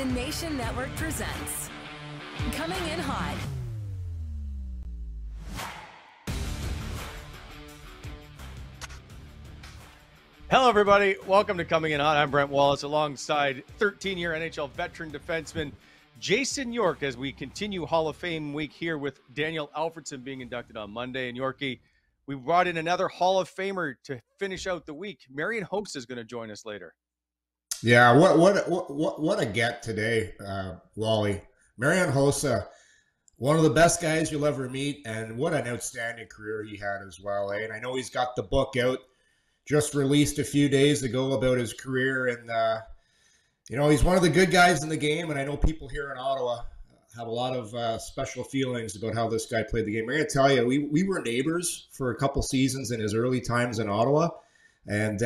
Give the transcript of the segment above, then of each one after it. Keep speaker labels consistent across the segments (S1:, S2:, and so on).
S1: The Nation Network presents Coming in Hot.
S2: Hello, everybody. Welcome to Coming in Hot. I'm Brent Wallace alongside 13-year NHL veteran defenseman Jason York as we continue Hall of Fame week here with Daniel Alfredsson being inducted on Monday. And Yorkie, we brought in another Hall of Famer to finish out the week. Marian Hossa is going to join us later.
S3: Yeah, what a get today, Wally. Marian Hossa, one of the best guys you'll ever meet, and what an outstanding career he had as well. And I know he's got the book out, just released a few days ago about his career, and he's one of the good guys in the game. And I know people here in Ottawa have a lot of special feelings about how this guy played the game. I'm going to tell you, we were neighbors for a couple seasons in his early times in Ottawa, and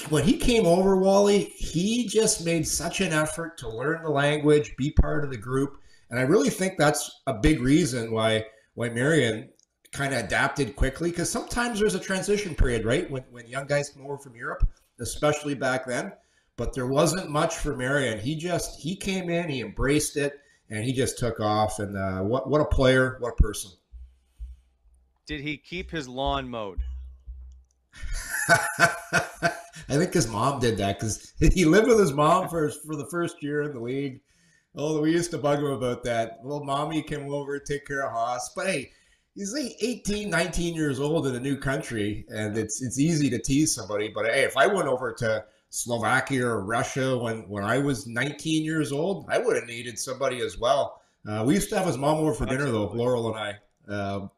S3: when he came over, Wally, he just made such an effort to learn the language, be part of the group. And I really think that's a big reason why Marian kind of adapted quickly, because sometimes there's a transition period, right? When young guys come over from Europe, especially back then. But there wasn't much for Marian. He came in, he embraced it, and he just took off. And what a player, what a person.
S2: Did he keep his lawn mowed?
S3: I think his mom did that because he lived with his mom for the first year in the league. Oh, we used to bug him about that. Well, mommy came over, take care of Hoss. But hey, he's like 18, 19 years old in a new country, and it's easy to tease somebody. But hey, if I went over to Slovakia or Russia when I was 19 years old, I would have needed somebody as well. We used to have his mom over for dinner, though, Laurel and I.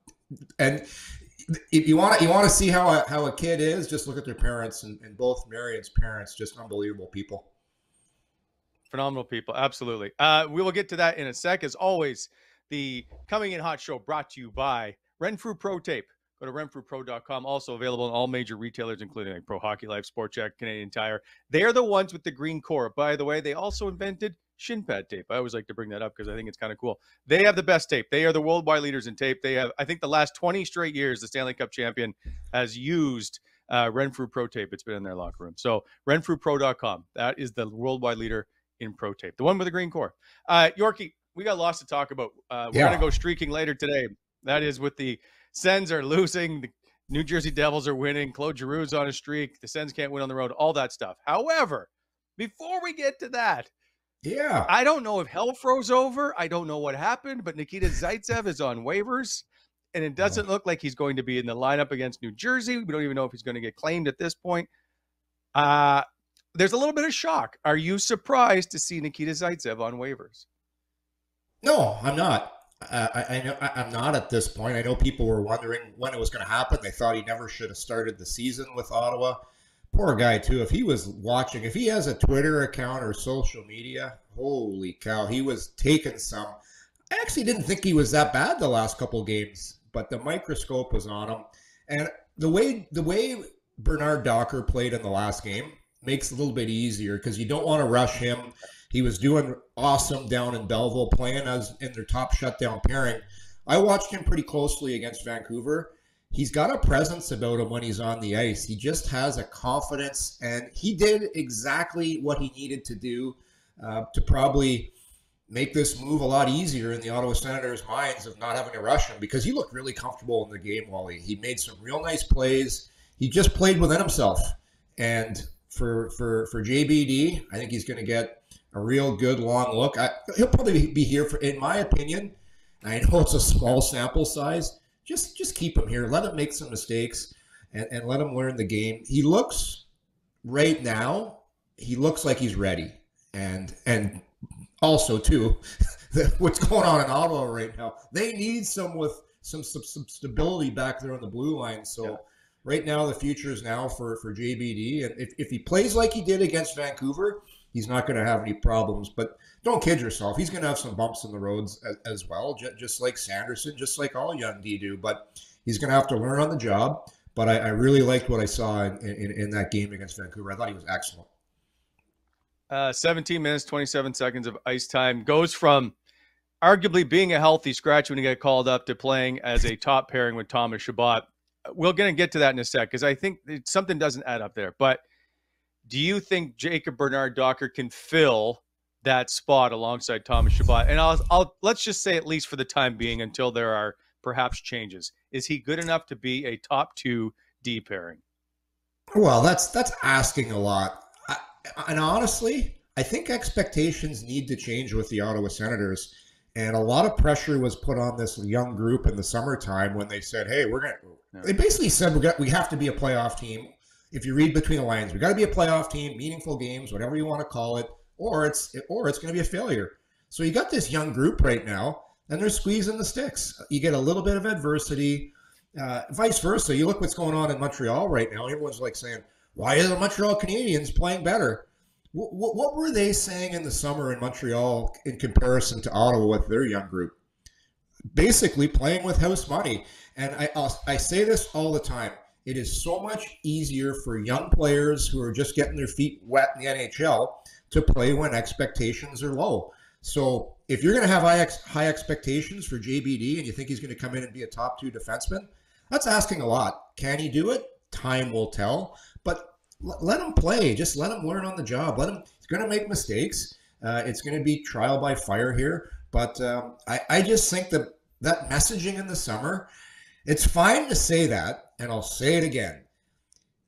S3: And if you want to see how a kid is, just look at their parents, and both Marian's parents, just unbelievable people.
S2: Phenomenal people, absolutely. We will get to that in a sec. As always, the Coming in Hot show brought to you by Renfrew Pro Tape. Go to renfrewpro.com. Also available in all major retailers, including like Pro Hockey Life, Sport Check, Canadian Tire. They are the ones with the green core. By the way, they also invented shin pad tape. I always like to bring that up because I think it's kind of cool. They have the best tape. They are the worldwide leaders in tape. They have, I think, the last 20 straight years, the Stanley Cup champion has used Renfrew Pro Tape. It's been in their locker room. So renfrewpro.com. That is the worldwide leader in pro tape. The one with the green core. Yorkie, we got lots to talk about. We're going to go streaking later today. That is with the Sens are losing. The New Jersey Devils are winning. Claude Giroux's on a streak. The Sens can't win on the road. All that stuff. However, before we get to that, I don't know if hell froze over. I don't know what happened, but Nikita Zaitsev is on waivers, and it doesn't look like he's going to be in the lineup against New Jersey. We don't even know if he's going to get claimed at this point. There's a little bit of shock. Are you surprised to see Nikita Zaitsev on waivers?
S3: No, I'm not. I'm not at this point. I know people were wondering when it was going to happen. They thought he never should have started the season with Ottawa. Poor guy, too. If he was watching, if he has a Twitter account or social media, holy cow, he was taking some. I actually didn't think he was that bad the last couple of games, but the microscope was on him. And the way Bernard Docker played in the last game makes it a little bit easier because you don't want to rush him. He was doing awesome down in Belleville, playing as in their top shutdown pairing. I watched him pretty closely against Vancouver. He's got a presence about him when he's on the ice. He just has a confidence, and he did exactly what he needed to do to probably make this move a lot easier in the Ottawa Senators' minds of not having to rush him, because he looked really comfortable in the game, Wally. He made some real nice plays. He just played within himself. And for JBD, I think he's going to get a real good long look. He'll probably be here for, in my opinion, I know it's a small sample size, just keep him here. Let him make some mistakes and let him learn the game. He looks, right now, he looks like he's ready. And also, too, what's going on in Ottawa right now, they need some stability back there on the blue line. So right now, the future is now for JBD. And if he plays like he did against Vancouver, he's not going to have any problems. But don't kid yourself. He's going to have some bumps in the roads as well, just like Sanderson, just like all young D do. But he's going to have to learn on the job. But I really liked what I saw in that game against Vancouver. I thought he was excellent.
S2: 17 minutes, 27 seconds of ice time. Goes from arguably being a healthy scratch when he got called up to playing as a top pairing with Thomas Chabot. We're going to get to that in a sec because I think something doesn't add up there. But do you think Jacob Bernard Docker can fill that spot alongside Thomas Chabot. And I'll let's just say, at least for the time being, until there are perhaps changes, is he good enough to be a top 2 D pairing?
S3: Well, that's asking a lot. And honestly, I think expectations need to change with the Ottawa Senators. And a lot of pressure was put on this young group in the summertime when they said, hey, they basically said we have to be a playoff team. If you read between the lines, we got to be a playoff team, meaningful games, whatever you want to call it, or it's going to be a failure. So you got this young group right now, and they're squeezing the sticks. You get a little bit of adversity, vice versa. You look what's going on in Montreal right now. Everyone's like saying, why are the Montreal Canadiens playing better? What were they saying in the summer in Montreal in comparison to Ottawa with their young group? Basically playing with house money. And I say this all the time. It is so much easier for young players who are just getting their feet wet in the NHL to play when expectations are low. So if you're going to have high expectations for JBD and you think he's going to come in and be a top 2 defenseman, that's asking a lot. Can he do it? Time will tell. But let him play. Just let him learn on the job. He's going to make mistakes. It's going to be trial by fire here. But I just think that messaging in the summer, it's fine to say that, and I'll say it again.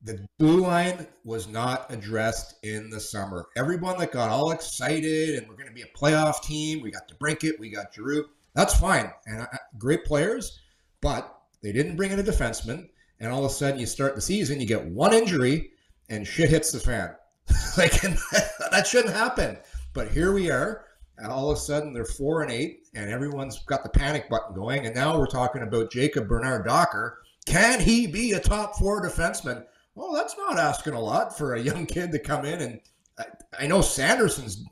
S3: The blue line was not addressed in the summer. Everyone that got all excited and we're going to be a playoff team, we got DeBrincat, we got Giroux, that's fine. And great players, but they didn't bring in a defenseman. And all of a sudden you start the season, you get one injury, and shit hits the fan. That shouldn't happen. But here we are. And all of a sudden, they're 4-8, and everyone's got the panic button going. And now we're talking about Jacob Bernard-Docker. Can he be a top 4 defenseman? Well, that's not asking a lot for a young kid to come in. And I know Sanderson's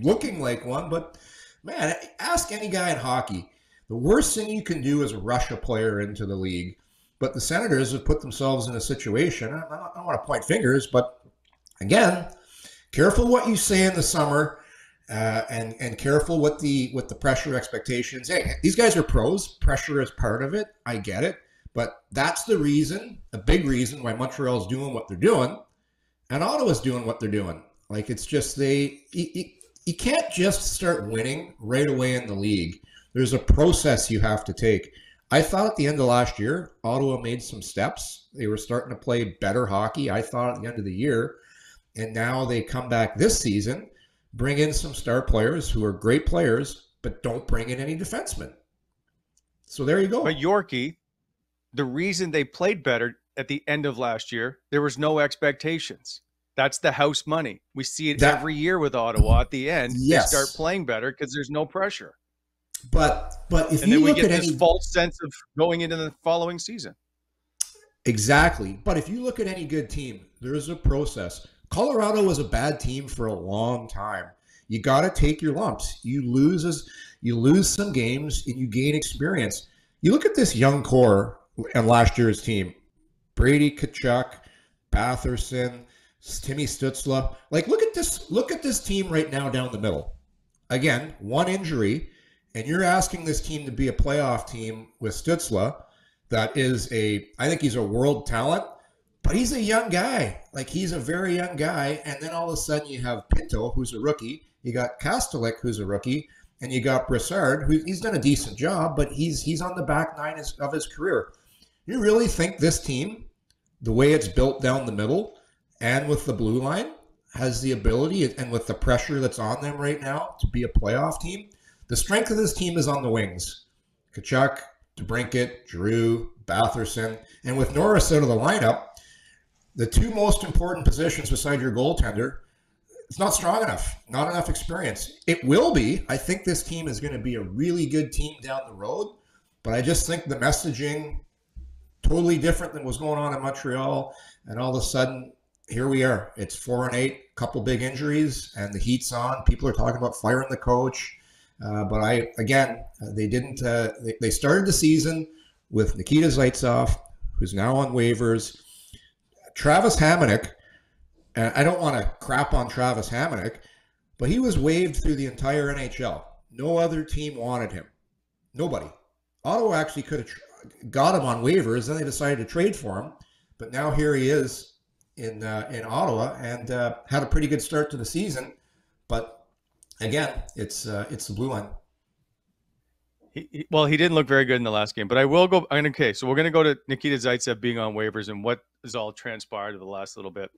S3: looking like one, but man, ask any guy in hockey. The worst thing you can do is rush a player into the league. But the Senators have put themselves in a situation. I don't want to point fingers, but again, careful what you say in the summer. And careful with the pressure expectations. Hey, these guys are pros. Pressure is part of it. I get it. But that's the reason, a big reason why Montreal's doing what they're doing and Ottawa's doing what they're doing. It's just you can't just start winning right away in the league. There's a process you have to take. I thought at the end of last year, Ottawa made some steps. They were starting to play better hockey, I thought, at the end of the year. And now they come back this season, bring in some star players who are great players, but don't bring in any defensemen. So there you go.
S2: But Yorkie, the reason they played better at the end of last year, there was no expectations. That's the house money. We see it every year with Ottawa. At the end,
S3: yes,
S2: they start playing better because there's no pressure.
S3: But if
S2: and
S3: you
S2: then we
S3: look
S2: get
S3: at
S2: this false sense of going into the following season.
S3: Exactly. But if you look at any good team, there's a process. Colorado was a bad team for a long time. You got to take your lumps. You lose some games and you gain experience. You look at this young core and last year's team: Brady Tkachuk, Batherson, Timmy Stützle. Look at this team right now down the middle. Again, one injury, and you're asking this team to be a playoff team with Stützle. That is I think he's a world talent, but he's a young guy. He's a very young guy. And then all of a sudden you have Pinto, who's a rookie. You got Kastelik, who's a rookie. And you got Brassard, he's done a decent job, but he's on the back nine of his career. You really think this team, the way it's built down the middle and with the blue line, has the ability, and with the pressure that's on them right now, to be a playoff team? The strength of this team is on the wings. Tkachuk, DeBrincat, Giroux, Batherson, and with Norris out of the lineup, the two most important positions beside your goaltender, it's not strong enough, not enough experience. It will be. I think this team is going to be a really good team down the road, but I just think the messaging totally different than what's going on in Montreal, and all of a sudden, here we are. It's 4-8, couple big injuries, and the heat's on. People are talking about firing the coach. But they didn't. They started the season with Nikita Zaitsev, who's now on waivers. Travis Hamonic, and I don't want to crap on Travis Hamonic, but he was waived through the entire NHL. No other team wanted him. Nobody. Ottawa actually could have got him on waivers, then they decided to trade for him. But now here he is in Ottawa, and had a pretty good start to the season. But again, it's the blue line.
S2: Well, he didn't look very good in the last game, but I will go. Okay, so we're going to go to Nikita Zaitsev being on waivers and what has all transpired in the last little bit.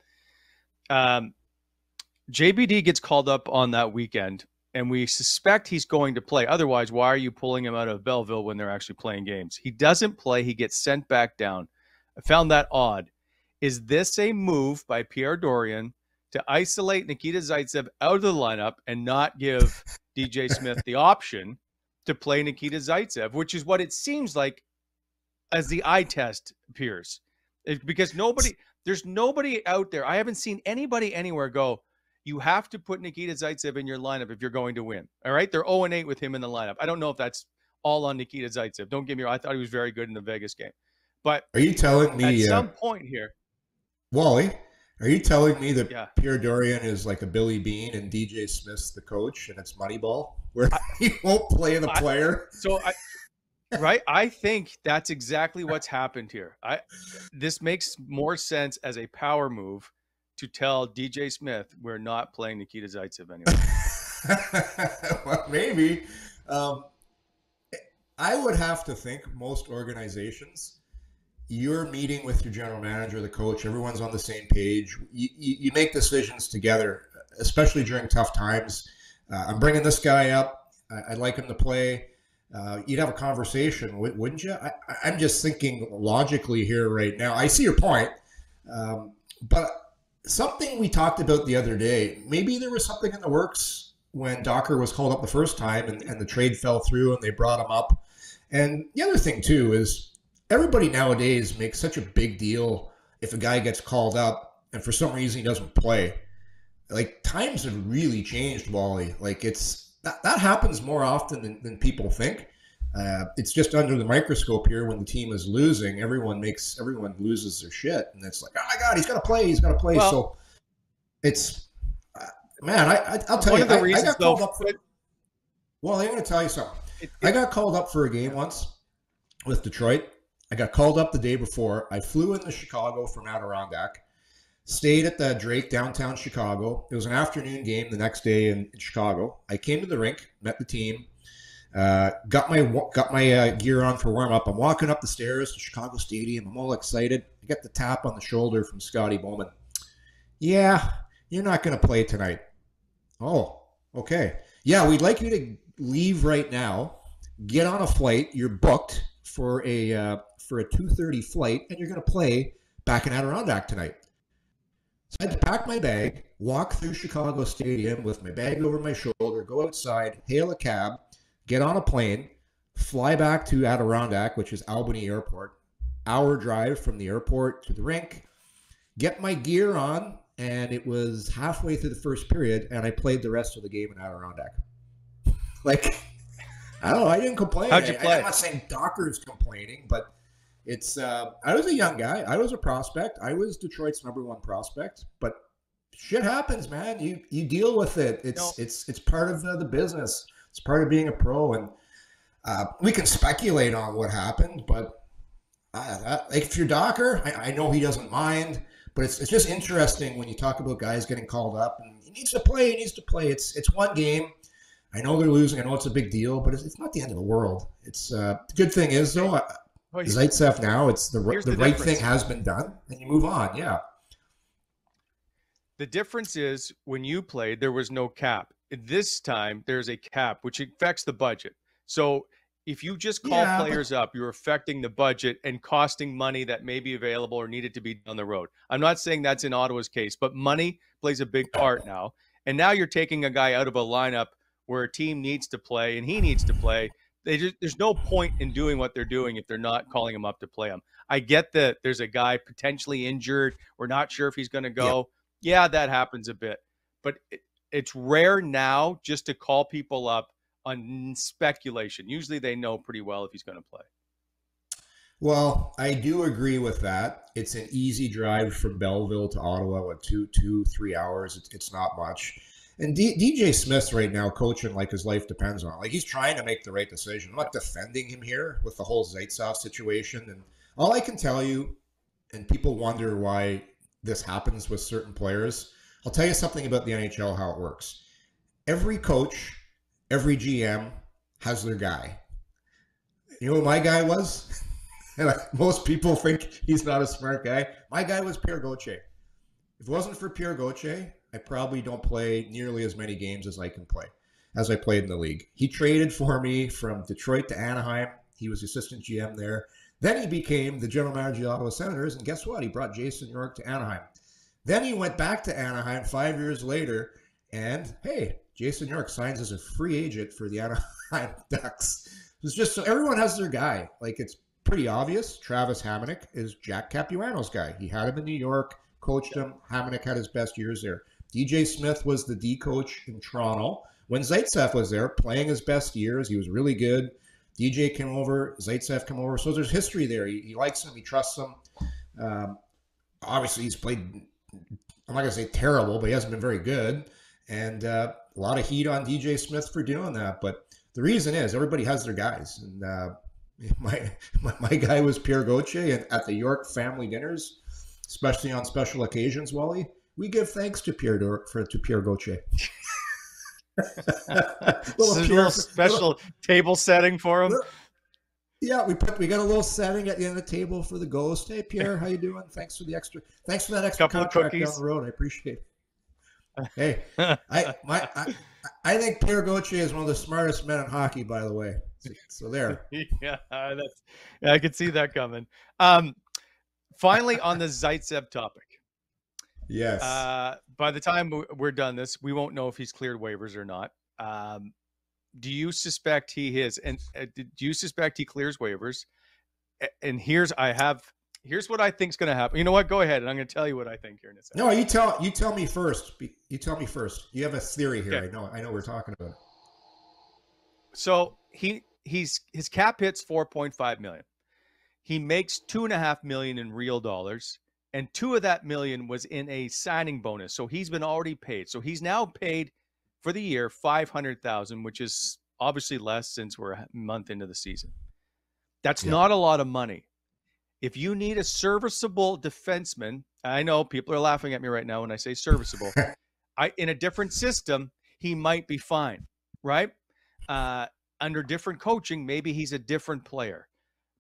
S2: JBD gets called up on that weekend, and we suspect he's going to play. Otherwise, why are you pulling him out of Belleville when they're actually playing games? He doesn't play. He gets sent back down. I found that odd. Is this a move by Pierre Dorian to isolate Nikita Zaitsev out of the lineup and not give DJ Smith the option to play Nikita Zaitsev, which is what it seems like as the eye test appears? Because there's nobody out there. I haven't seen anybody anywhere go, you have to put Nikita Zaitsev in your lineup if you're going to win. All right? They're 0-8 with him in the lineup. I don't know if that's all on Nikita Zaitsev. Don't get me wrong. I thought he was very good in the Vegas game. But
S3: are you telling me
S2: at some point here,
S3: Wally, are you telling me that Pierre Dorian is like a Billy Bean and DJ Smith's the coach and it's Moneyball, where he won't play the player?
S2: Right? I think that's exactly what's happened here. This makes more sense as a power move to tell DJ Smith we're not playing Nikita Zaitsev anymore.
S3: Well, maybe. I would have to think most organizations, you're meeting with your general manager, the coach, everyone's on the same page. You make decisions together, especially during tough times. I'm bringing this guy up. I'd like him to play. You'd have a conversation, wouldn't you? I'm just thinking logically here right now. I see your point, but something we talked about the other day, maybe there was something in the works when Docker was called up the first time and the trade fell through and they brought him up. And the other thing, too, is everybody nowadays makes such a big deal if a guy gets called up and for some reason he doesn't play. Like, times have really changed, Wally. Like, that happens more often than people think. It's just under the microscope here when the team is losing. Everyone loses their shit, and it's like, oh my God, he's got to play. He's got to play. Well, so it's man, I'll tell you, I got called up. Well, I'm going to tell you something. I got called up for a game once with Detroit. I got called up the day before. I flew into Chicago from Adirondack. Stayed at the Drake downtown Chicago. It was an afternoon game the next day in Chicago. I came to the rink, met the team, got my gear on for warm up. I'm walking up the stairs to Chicago Stadium. I'm all excited. I get the tap on the shoulder from Scotty Bowman. Yeah, you're not going to play tonight. Oh, okay. Yeah, we'd like you to leave right now. Get on a flight. You're booked for a 2:30 flight, and you're going to play back in Adirondack tonight. So I had to pack my bag, walk through Chicago Stadium with my bag over my shoulder, go outside, hail a cab, get on a plane, fly back to Adirondack, which is Albany Airport, hour drive from the airport to the rink, get my gear on, and it was halfway through the first period, and I played the rest of the game in Adirondack. Like, I don't know, I didn't complain.
S2: How'd you play?
S3: I'm not saying Docker's complaining, but it's I was a young guy. I was a prospect. I was Detroit's #1 prospect. But shit happens, man. You deal with it. It's part of the business. It's part of being a pro. And we can speculate on what happened, but if you're Docker, I know he doesn't mind. But it's just interesting when you talk about guys getting called up and he needs to play. He needs to play. It's one game. I know they're losing. I know it's a big deal, but it's not the end of the world. It's the good thing is though. Zaitsev now, it's the right thing has been done, and you move on. Yeah.
S2: The difference is when you played, there was no cap. This time, there's a cap, which affects the budget. So if you just call players up, you're affecting the budget and costing money that may be available or needed to be down the road. I'm not saying that's in Ottawa's case, but money plays a big part now. And now you're taking a guy out of a lineup where a team needs to play and he needs to play. There's no point in doing what they're doing if they're not calling him up to play him. I get that there's a guy potentially injured. We're not sure if he's going to go. Yeah, that happens a bit. But it's rare now just to call people up on speculation. Usually they know pretty well if he's going to play.
S3: Well, I do agree with that. It's an easy drive from Belleville to Ottawa, what, 3 hours. It's not much. And DJ Smith's right now coaching like his life depends on it. Like, he's trying to make the right decision. I'm not defending him here with the whole Zaitsev situation. And all I can tell you, and people wonder why this happens with certain players, I'll tell you something about the NHL, how it works. every coach, every GM has their guy. You know who my guy was? Most people think he's not a smart guy. My guy was Pierre Gauthier. If it wasn't for Pierre Gauthier, I probably don't play nearly as many games as I can play, as I played in the league. He traded for me from Detroit to Anaheim. He was assistant GM there. Then he became the general manager of the Ottawa Senators, and guess what? He brought Jason York to Anaheim. Then he went back to Anaheim 5 years later, and hey, Jason York signs as a free agent for the Anaheim Ducks. It's just so everyone has their guy. Like, it's pretty obvious. Travis Hamonic is Jack Capuano's guy. He had him in New York, coached him. Hamonic had his best years there. DJ Smith was the D coach in Toronto. When Zaitsev was there, playing his best years, he was really good. DJ came over, Zaitsev came over. So there's history there. He likes him. He trusts him. Obviously, he's played, I'm not going to say terrible, but he hasn't been very good. And a lot of heat on DJ Smith for doing that. But the reason is everybody has their guys. And my guy was Pierre Gauthier. And at the York family dinners, especially on special occasions, Wally, we give thanks to Pierre Gauthier.
S2: little special table setting for him.
S3: Yeah, we got a little setting at the end of the table for the ghost. Hey Pierre, how you doing? Thanks for that extra
S2: couple of
S3: contract
S2: cookies
S3: down the road. I appreciate it. Hey, I think Pierre Gauthier is one of the smartest men in hockey, by the way. So there.
S2: Yeah, I could see that coming. Finally, on the Zaitsev topic.
S3: Yes.
S2: By the time we're done this, we won't know if he's cleared waivers or not. Do you suspect he is? And do you suspect he clears waivers? And here's what I think is going to happen. You know what? Go ahead, and I'm going to tell you what I think here in a second.
S3: No, you tell me first. You tell me first. You have a theory here. Okay. I know we're talking about it.
S2: So his cap hits $4.5 million. He makes $2.5 million in real dollars. And $2 of that million was in a signing bonus. So he's been already paid. So he's now paid for the year $500,000, which is obviously less since we're a month into the season. That's not a lot of money. If you need a serviceable defenseman, I know people are laughing at me right now when I say serviceable. In a different system, he might be fine, right? Under different coaching, maybe he's a different player.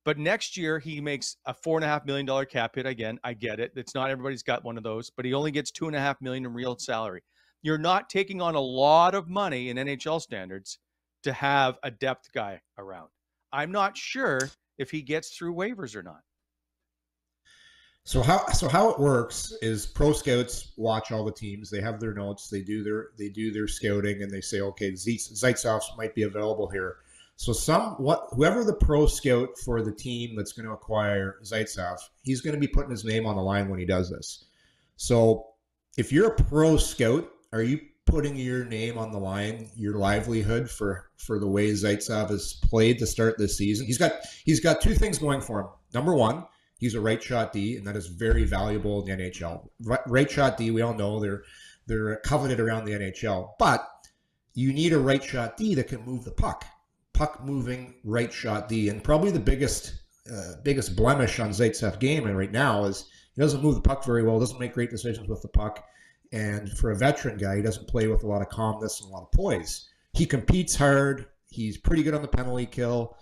S2: But next year, he makes a $4.5 million cap hit. Again, I get it. It's not everybody's got one of those, but he only gets $2.5 million in real salary. You're not taking on a lot of money in NHL standards to have a depth guy around. I'm not sure if he gets through waivers or not.
S3: So how it works is pro scouts watch all the teams. They have their notes. They do their scouting, and they say, okay, Zaitsev might be available here. So whoever the pro scout for the team that's going to acquire Zaitsev, he's going to be putting his name on the line when he does this. So if you're a pro scout, are you putting your name on the line, your livelihood for the way Zaitsev has played to start this season? He's got two things going for him. Number one, he's a right shot D, and that is very valuable in the NHL. Right shot D, we all know they're coveted around the NHL, but you need a right shot D that can move the puck. Puck-moving right shot D, and probably the biggest blemish on Zaitsev's game and right now is he doesn't move the puck very well, doesn't make great decisions with the puck, and for a veteran guy, he doesn't play with a lot of calmness and a lot of poise. He competes hard. He's pretty good on the penalty kill.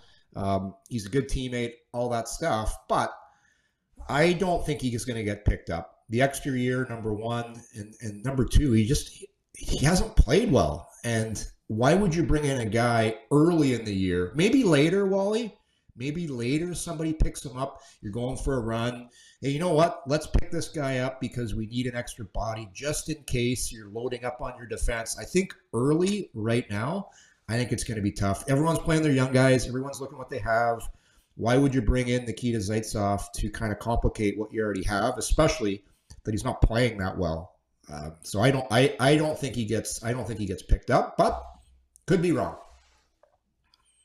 S3: He's a good teammate, all that stuff, but I don't think he's going to get picked up. The extra year, number one, and number two, he hasn't played well, and why would you bring in a guy early in the year? Maybe later, Wally. Maybe later somebody picks him up. You're going for a run. Hey, you know what? Let's pick this guy up because we need an extra body just in case you're loading up on your defense. I think early right now, I think it's going to be tough. Everyone's playing their young guys. Everyone's looking what they have. Why would you bring in Nikita Zaitsev to kind of complicate what you already have, especially that he's not playing that well? So I don't think he gets picked up, but could be wrong.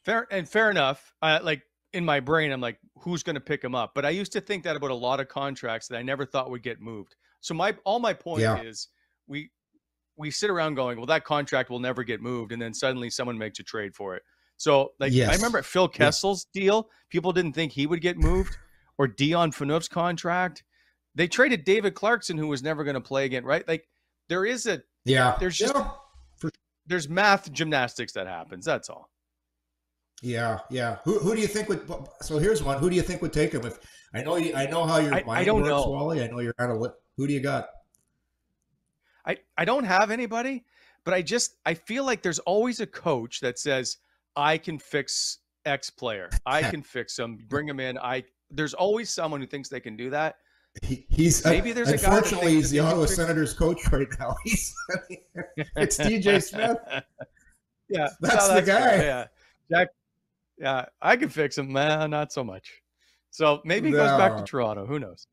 S2: Fair enough. Like in my brain, I'm like, who's going to pick him up? But I used to think that about a lot of contracts that I never thought would get moved. So my point is we sit around going, well, that contract will never get moved. And then suddenly someone makes a trade for it. So I remember Phil Kessel's deal. People didn't think he would get moved, or Dion Phaneuf's contract. They traded David Clarkson, who was never going to play again. Right. Like there's just, there's math gymnastics that happens. That's all.
S3: Yeah. Who do you think would? So here's one. Who do you think would take him? If I know how your mind
S2: I don't
S3: works,
S2: know.
S3: Wally. I know you're analytic. Who do you got?
S2: I don't have anybody, but I feel like there's always a coach that says, I can fix X player. I can fix him. Bring him in. There's always someone who thinks they can do that.
S3: He's
S2: maybe there's a guy.
S3: Unfortunately, he's the Ottawa Senators coach right now. It's DJ Smith.
S2: Yeah,
S3: that's the guy.
S2: Yeah, Jack. Yeah, I can fix him, man. Not so much. So maybe he goes back to Toronto. Who knows?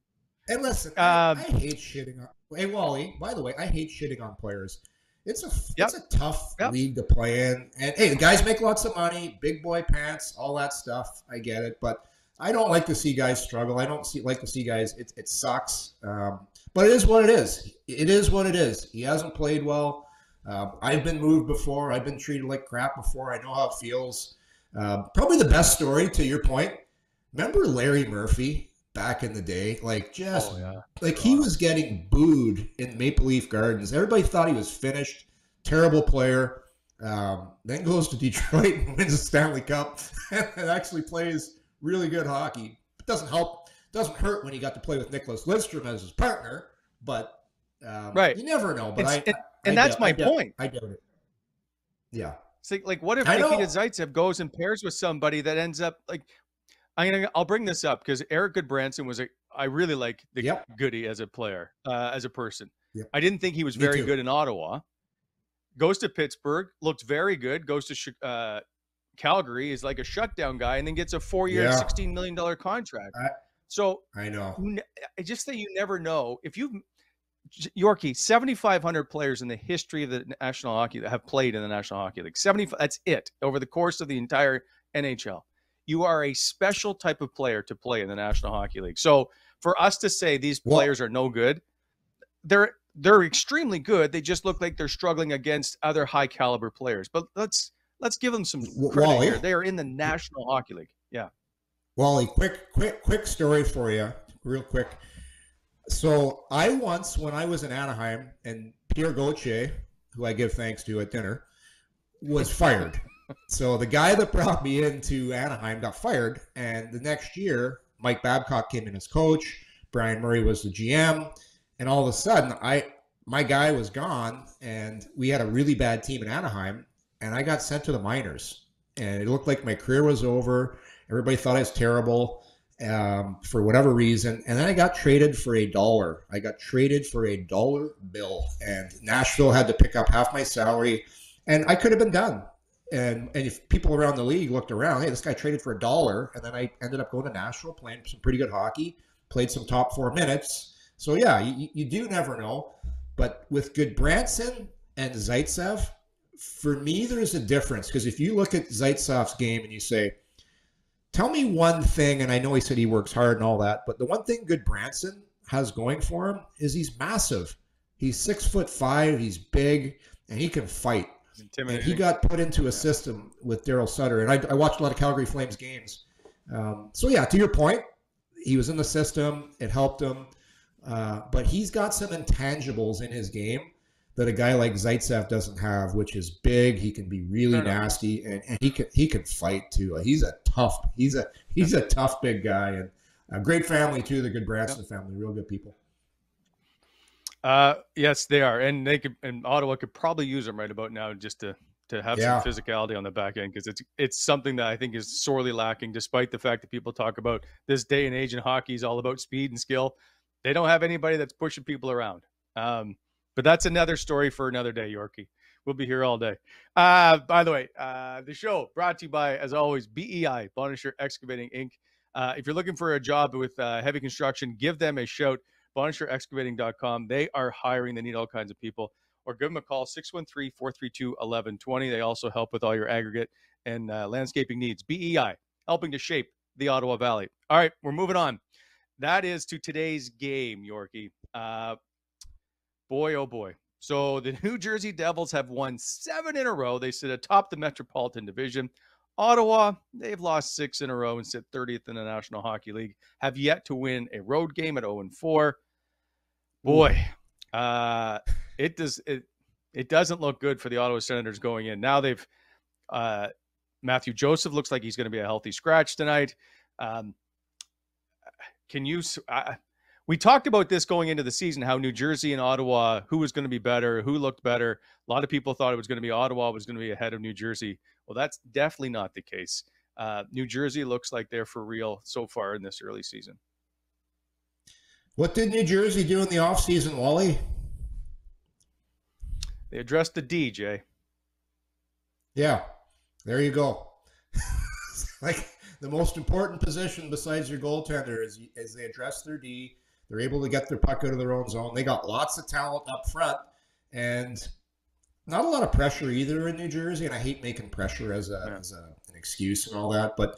S3: And listen, I hate shitting on. Hey, Wally. By the way, I hate shitting on players. It's a tough league to play in, and hey, the guys make lots of money, big boy pants, all that stuff. I get it, but I don't like to see guys struggle. I don't like to see guys. It sucks, but it is what it is. It is what it is. He hasn't played well. I've been moved before. I've been treated like crap before. I know how it feels. Probably the best story, to your point. Remember Larry Murphy back in the day? Like he was getting booed in Maple Leaf Gardens. Everybody thought he was finished. Terrible player. Then goes to Detroit and wins the Stanley Cup and actually plays really good hockey. It doesn't help. Doesn't hurt when he got to play with Nicholas Lidstrom as his partner. But you never know. But
S2: that's my point.
S3: I doubt it. Yeah.
S2: So, like, what if Nikita Zaitsev goes and pairs with somebody that ends up like? I'll bring this up because Eric Goodbranson I really like the Goody as a player, as a person. Yep. I didn't think he was very good in Ottawa. Goes to Pittsburgh, looked very good. Goes to Calgary, is like a shutdown guy, and then gets a 4-year, $16 million contract.
S3: I know.
S2: I just think you never know if you. Yorkie, 7,500 players in the history of the National Hockey that have played in the National Hockey League. 75. That's it over the course of the entire NHL. You are a special type of player to play in the National Hockey League. So for us to say these players are no good, they're extremely good. They just look like they're struggling against other high caliber players. But let's give them some credit here. They are in the National Hockey League. Yeah.
S3: Wally, quick story for you, real quick. So I once, when I was in Anaheim, and Pierre Gauthier, who I give thanks to at dinner, was fired. So the guy that brought me into Anaheim got fired, and the next year, Mike Babcock came in as coach. Brian Murray was the GM, and all of a sudden, my guy was gone, and we had a really bad team in Anaheim, and I got sent to the minors, and it looked like my career was over. Everybody thought I was terrible. For whatever reason. And then I got traded for $1. I got traded for $1 bill, and Nashville had to pick up half my salary, and I could have been done. And if people around the league looked around, hey, this guy traded for $1, and then I ended up going to Nashville, playing some pretty good hockey, played some top 4 minutes. So yeah, you do never know. But with Goodbranson and Zaitsev, for me, there's a difference, because if you look at Zaitsev's game and you say, tell me one thing, and I know he said he works hard and all that, but the one thing Goodbranson has going for him is he's massive. He's 6'5", he's big, and he can fight. And he got put into a system with Daryl Sutter, and I watched a lot of Calgary Flames games. So yeah, to your point, he was in the system. It helped him. But he's got some intangibles in his game that a guy like Zaitsev doesn't have, which is big. He can be really nasty, and he can fight too. He's a tough big guy, and a great family too. The Goodbranson family, real good people.
S2: Yes, they are, and Ottawa could probably use them right about now just to have some physicality on the back end, because it's something that I think is sorely lacking, despite the fact that people talk about this day and age in hockey is all about speed and skill. They don't have anybody that's pushing people around. But that's another story for another day, Yorkie. We'll be here all day. By the way, the show brought to you by, as always, BEI, Bonnechere Excavating, Inc. If you're looking for a job with heavy construction, give them a shout. BonnechereExcavating.com. They are hiring. They need all kinds of people. Or give them a call, 613-432-1120. They also help with all your aggregate and landscaping needs. BEI, helping to shape the Ottawa Valley. All right, we're moving on. That is to today's game, Yorkie. Boy, oh boy. So the New Jersey Devils have won 7 in a row. They sit atop the Metropolitan Division. Ottawa, they've lost 6 in a row and sit 30th in the National Hockey League. Have yet to win a road game at 0-4. Boy, it doesn't look good for the Ottawa Senators going in. Now they've Matthew Joseph looks like he's going to be a healthy scratch tonight. We talked about this going into the season, how New Jersey and Ottawa, who was going to be better, who looked better. A lot of people thought it was going to be Ottawa was going to be ahead of New Jersey. Well, that's definitely not the case. New Jersey looks like they're for real so far in this early season.
S3: What did New Jersey do in the offseason, Wally?
S2: They addressed the D, Jay.
S3: Yeah, there you go. Like the most important position besides your goaltender is they address their D. They're able to get their puck out of their own zone. They got lots of talent up front and not a lot of pressure either in New Jersey. And I hate making pressure as an excuse and all that, but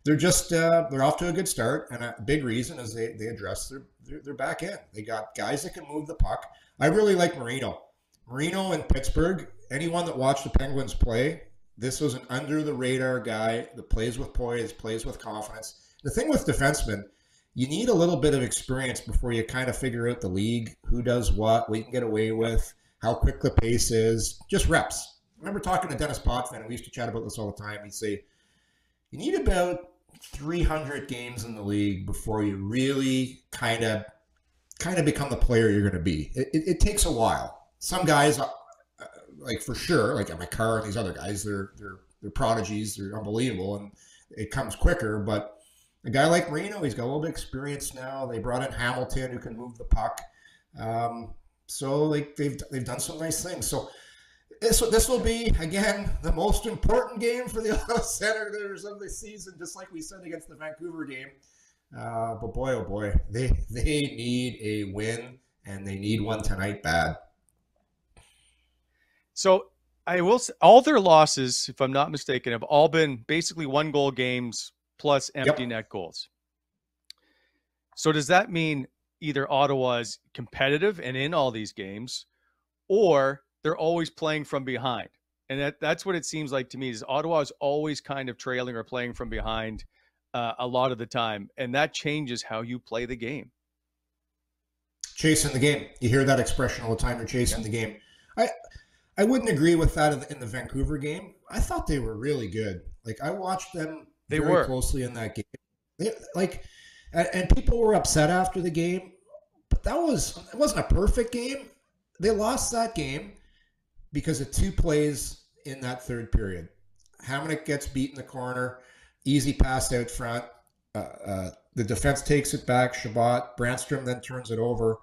S3: they're just they're off to a good start. And a big reason is they address their back end. They got guys that can move the puck. I really like Marino in Pittsburgh. Anyone that watched the Penguins play, this was an under-the-radar guy that plays with poise, plays with confidence. The thing with defensemen, you need a little bit of experience before you kind of figure out the league, who does what you can get away with, how quick the pace is, just reps. I remember talking to Dennis Potvin, and we used to chat about this all the time. He'd say, you need about 300 games in the league before you really kind of become the player you're going to be. It takes a while. Some guys, like for sure, like McCarr and these other guys, they're prodigies. They're unbelievable, and it comes quicker. But a guy like Marino, he's got a little bit of experience now. They brought in Hamilton, who can move the puck. So like they've done some nice things. So this will be, again, the most important game for the Ottawa Senators of the season, just like we said against the Vancouver game. But boy, oh boy, they need a win, and they need one tonight bad.
S2: So I will say, all their losses, if I'm not mistaken, have all been basically 1-goal games plus empty net goals. So does that mean either Ottawa is competitive and in all these games, or they're always playing from behind? And that's what it seems like to me, is Ottawa is always kind of trailing or playing from behind a lot of the time. And that changes how you play the game.
S3: Chasing the game. You hear that expression all the time. You're chasing the game. I wouldn't agree with that in the Vancouver game. I thought they were really good. Like, I watched them very closely in that game. And people were upset after the game, but it wasn't a perfect game. They lost that game because of 2 plays in that third period. Hamonic gets beat in the corner, easy pass out front. The defense takes it back. Shabbat, Brandstrom then turns it over.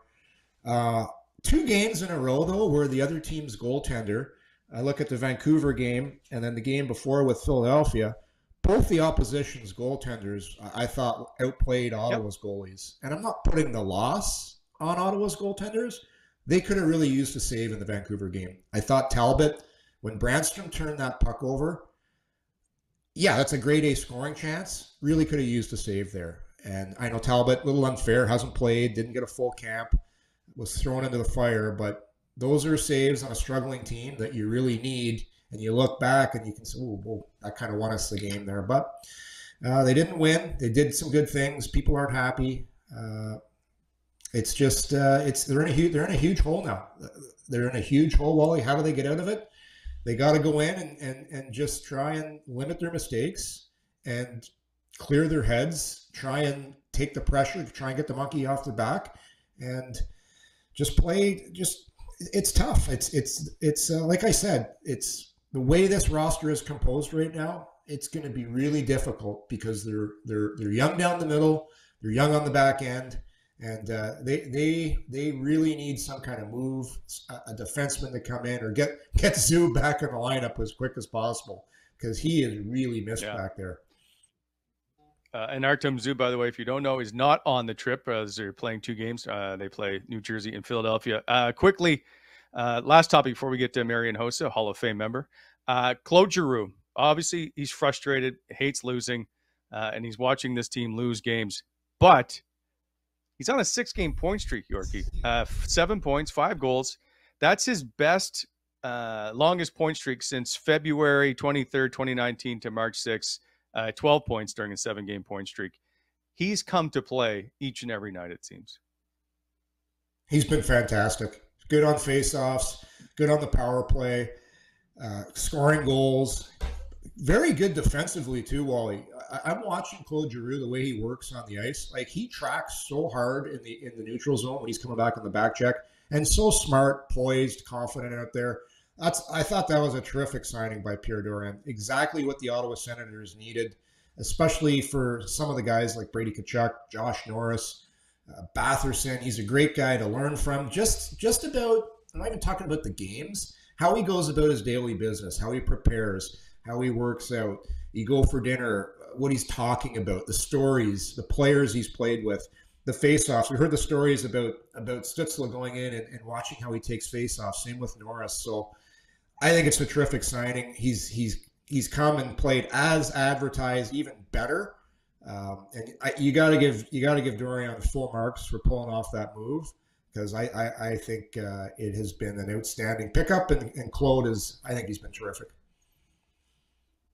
S3: 2 games in a row, though, where the other team's goaltender, I look at the Vancouver game and then the game before with Philadelphia, both the opposition's goaltenders, I thought, outplayed Ottawa's goalies. And I'm not putting the loss on Ottawa's goaltenders. They could have really used a save in the Vancouver game. I thought Talbot, when Brandstrom turned that puck over, yeah, that's a grade A scoring chance. Really could have used a save there. And I know Talbot, a little unfair, hasn't played, didn't get a full camp, was thrown into the fire, but those are saves on a struggling team that you really need. And you look back and you can say, oh, well, that kind of won us the game there. But they didn't win. They did some good things. People aren't happy. It's just they're in a huge hole now. They're in a huge hole, Wally. How do they get out of it? They got to go in and just try and limit their mistakes and clear their heads, try and take the pressure, try and get the monkey off their back, and just play. It's tough. It's like I said, it's the way this roster is composed right now. It's going to be really difficult because they're young down the middle, they're young on the back end, and they really need some kind of move, a defenseman to come in or get Zoo back in the lineup as quick as possible because he is really missed back there.
S2: And Artem Zub, by the way, if you don't know, is not on the trip as they're playing 2 games. They play New Jersey and Philadelphia. Quickly, last topic before we get to Marian Hossa, Hall of Fame member. Claude Giroux, obviously he's frustrated, hates losing, and he's watching this team lose games. But he's on a 6-game point streak, Yorkie. 7 points, 5 goals. That's his best, longest point streak since February 23rd, 2019 to March 6th. 12 points during a 7-game point streak. He's come to play each and every night, it seems.
S3: He's been fantastic. good on faceoffs, good on the power play, scoring goals. Very good defensively too, Wally. I'm watching Claude Giroux, the way he works on the ice. Like, he tracks so hard in the neutral zone when he's coming back on the back check, and so smart, poised, confident out there. I thought that was a terrific signing by Pierre Dorion. Exactly what the Ottawa Senators needed, especially for some of the guys like Brady Tkachuk, Josh Norris, Batherson. He's a great guy to learn from. Just about, I'm not even talking about the games, how he goes about his daily business, how he prepares, how he works out. You go for dinner, what he's talking about, the stories, the players he's played with, the face-offs. We heard the stories about Stützle going in and watching how he takes face-offs. Same with Norris. So I think it's a terrific signing. He's come and played as advertised, even better. And you got to give Dorion full marks for pulling off that move, because I think it has been an outstanding pickup, and Claude I think he's been terrific.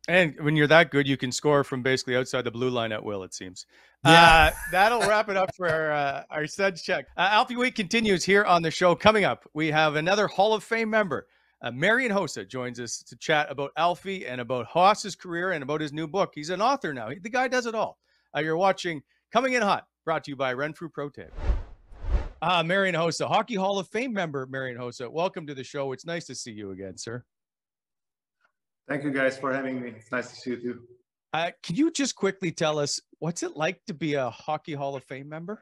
S2: And when you're that good, you can score from basically outside the blue line at will, it seems. Yeah. That'll wrap it up for our Sens check. Alfie Week continues here on the show. Coming up, we have another Hall of Fame member. Marian Hossa joins us to chat about Alfie and about Hossa's career and about his new book. He's an author now. The guy does it all. You're watching Coming In Hot, brought to you by Renfrew Pro Tape. Marian Hossa, Hockey Hall of Fame member Marian Hossa. Welcome to the show. It's nice to see you again, sir.
S4: Thank you guys for having me. It's nice to see you too.
S2: Can you just quickly tell us what's it like to be a Hockey Hall of Fame member?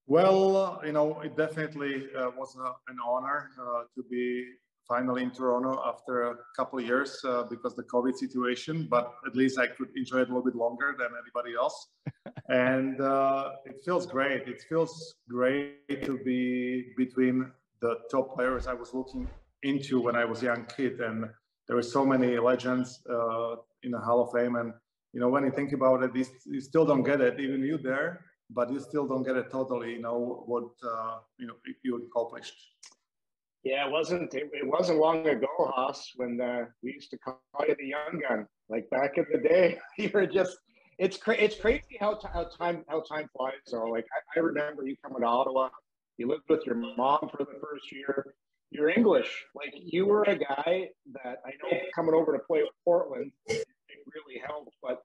S4: Well, it definitely was an honor to be finally in Toronto after a couple of years because the COVID situation, but at least I could enjoy it a little bit longer than anybody else. And it feels great. It feels great to be between the top players I was looking into when I was a young kid, and there were so many legends in the Hall of Fame. And when you think about it, you still don't get it, even you there, but you still don't get it totally. What you accomplished.
S5: Yeah, it wasn't long ago, Hoss, when we used to call you the young gun. Like back in the day, you were just. It's crazy how time flies. So like I remember you coming to Ottawa. You lived with your mom for the first year. You're English. Like, you were a guy that I know coming over to play with Portland, it really helped. But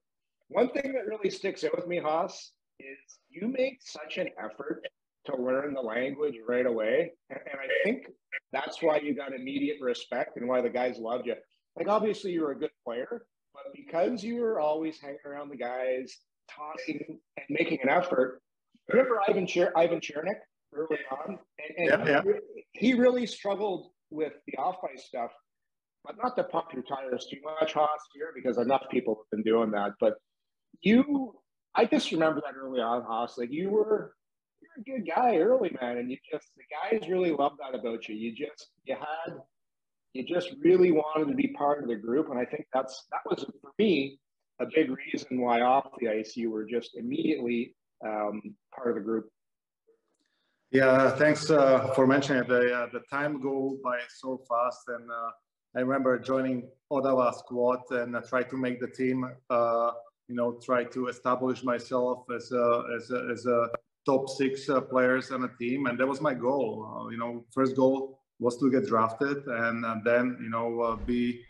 S5: one thing that really sticks out with me, Hoss, is you make such an effort to learn the language right away. And I think that's why you got immediate respect and why the guys loved you. Like, obviously, you were a good player, but because you were always hanging around the guys, talking and making an effort. Remember Ivan Chernik early on? And he really struggled with the off-ice stuff, but not to pump your tires too much, Hoss, here, because enough people have been doing that. But I just remember that early on, Hoss. Like, you're a good guy early, man, and the guys really loved that about you. You just really wanted to be part of the group, and I think that was, for me, a big reason why off the ice you were just immediately part of the group.
S4: Yeah, thanks for mentioning it. The time go by so fast, and I remember joining Ottawa squad and try to make the team. Try to establish myself as a top 6 players on a team, and that was my goal. First goal was to get drafted, and then be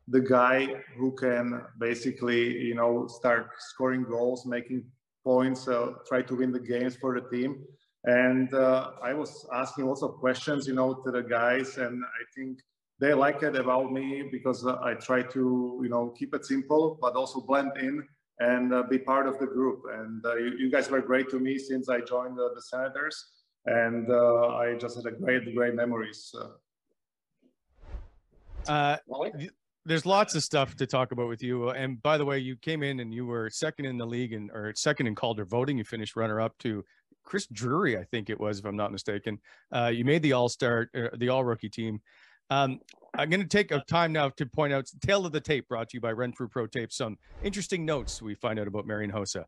S4: the guy who can basically start scoring goals, making points, try to win the games for the team. And I was asking lots of questions, to the guys, and I think they like it about me because I try to, keep it simple, but also blend in and be part of the group. And you guys were great to me since I joined the Senators, and I just had a great memories.
S2: There's lots of stuff to talk about with you. And by the way, you came in and you were second in the league or second in Calder voting. You finished runner-up to Chris Drury, I think it was, if I'm not mistaken. You made the All-Star, the All-Rookie team. I'm going to take a time now to point out Tale of the Tape, brought to you by Renfrew Pro Tape. Some interesting notes we find out about Marian Hossa.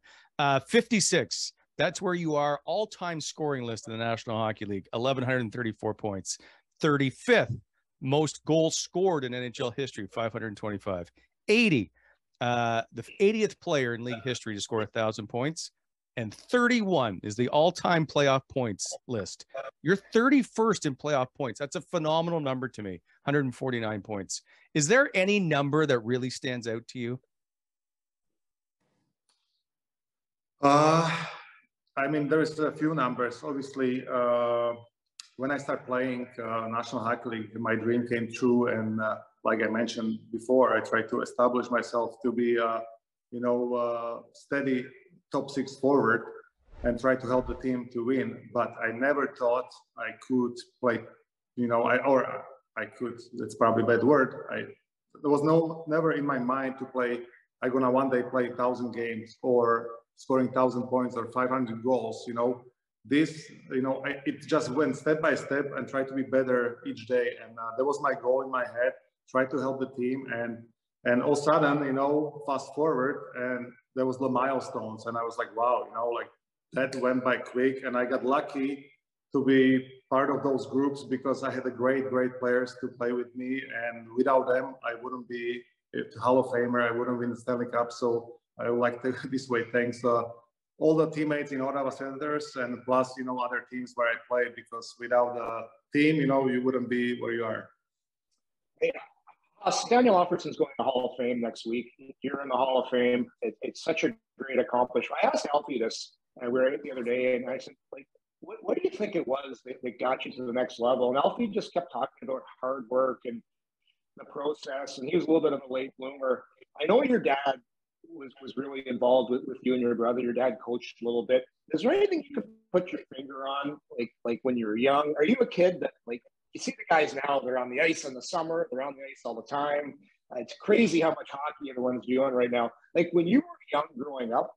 S2: 56, that's where you are, all-time scoring list in the National Hockey League, 1,134 points. 35th most goals scored in NHL history, 525. 80, the 80th player in league history to score 1,000 points. and 31 is the all-time playoff points list. You're 31st in playoff points. That's a phenomenal number to me, 149 points. Is there any number that really stands out to you?
S4: I mean, there's a few numbers. Obviously, when I started playing National Hockey League, my dream came true. And like I mentioned before, I tried to establish myself to be, steady top 6 forward and try to help the team to win. But I never thought I could play, I could, that's probably a bad word. There was never in my mind to play, I'm going to one day play 1,000 games or scoring 1,000 points or 500 goals, it just went step by step and try to be better each day. And that was my goal in my head, try to help the team. And all of a sudden, fast forward, and there was the milestones. And I was like, wow, that went by quick. And I got lucky to be part of those groups because I had a great players to play with me. And without them, I wouldn't be a Hall of Famer. I wouldn't win the Stanley Cup. So I would like to this way, thanks all the teammates in Ottawa Senators and plus, other teams where I played, because without the team, you wouldn't be where you are.
S5: Hey, Daniel Alfredson's going to the Hall of Fame next week. You're in the Hall of Fame. It's such a great accomplishment. I asked Alfie this, and we were at the other day, and I said, what do you think it was that got you to the next level? And Alfie just kept talking about hard work and the process, and he was a little bit of a late bloomer. I know your dad was really involved with you and your brother. Your dad coached a little bit. Is there anything you could put your finger on, like when you were young? Are you a kid that, you see the guys now, they're on the ice in the summer, they're on the ice all the time. It's crazy how much hockey everyone's doing right now. Like when you were young growing up,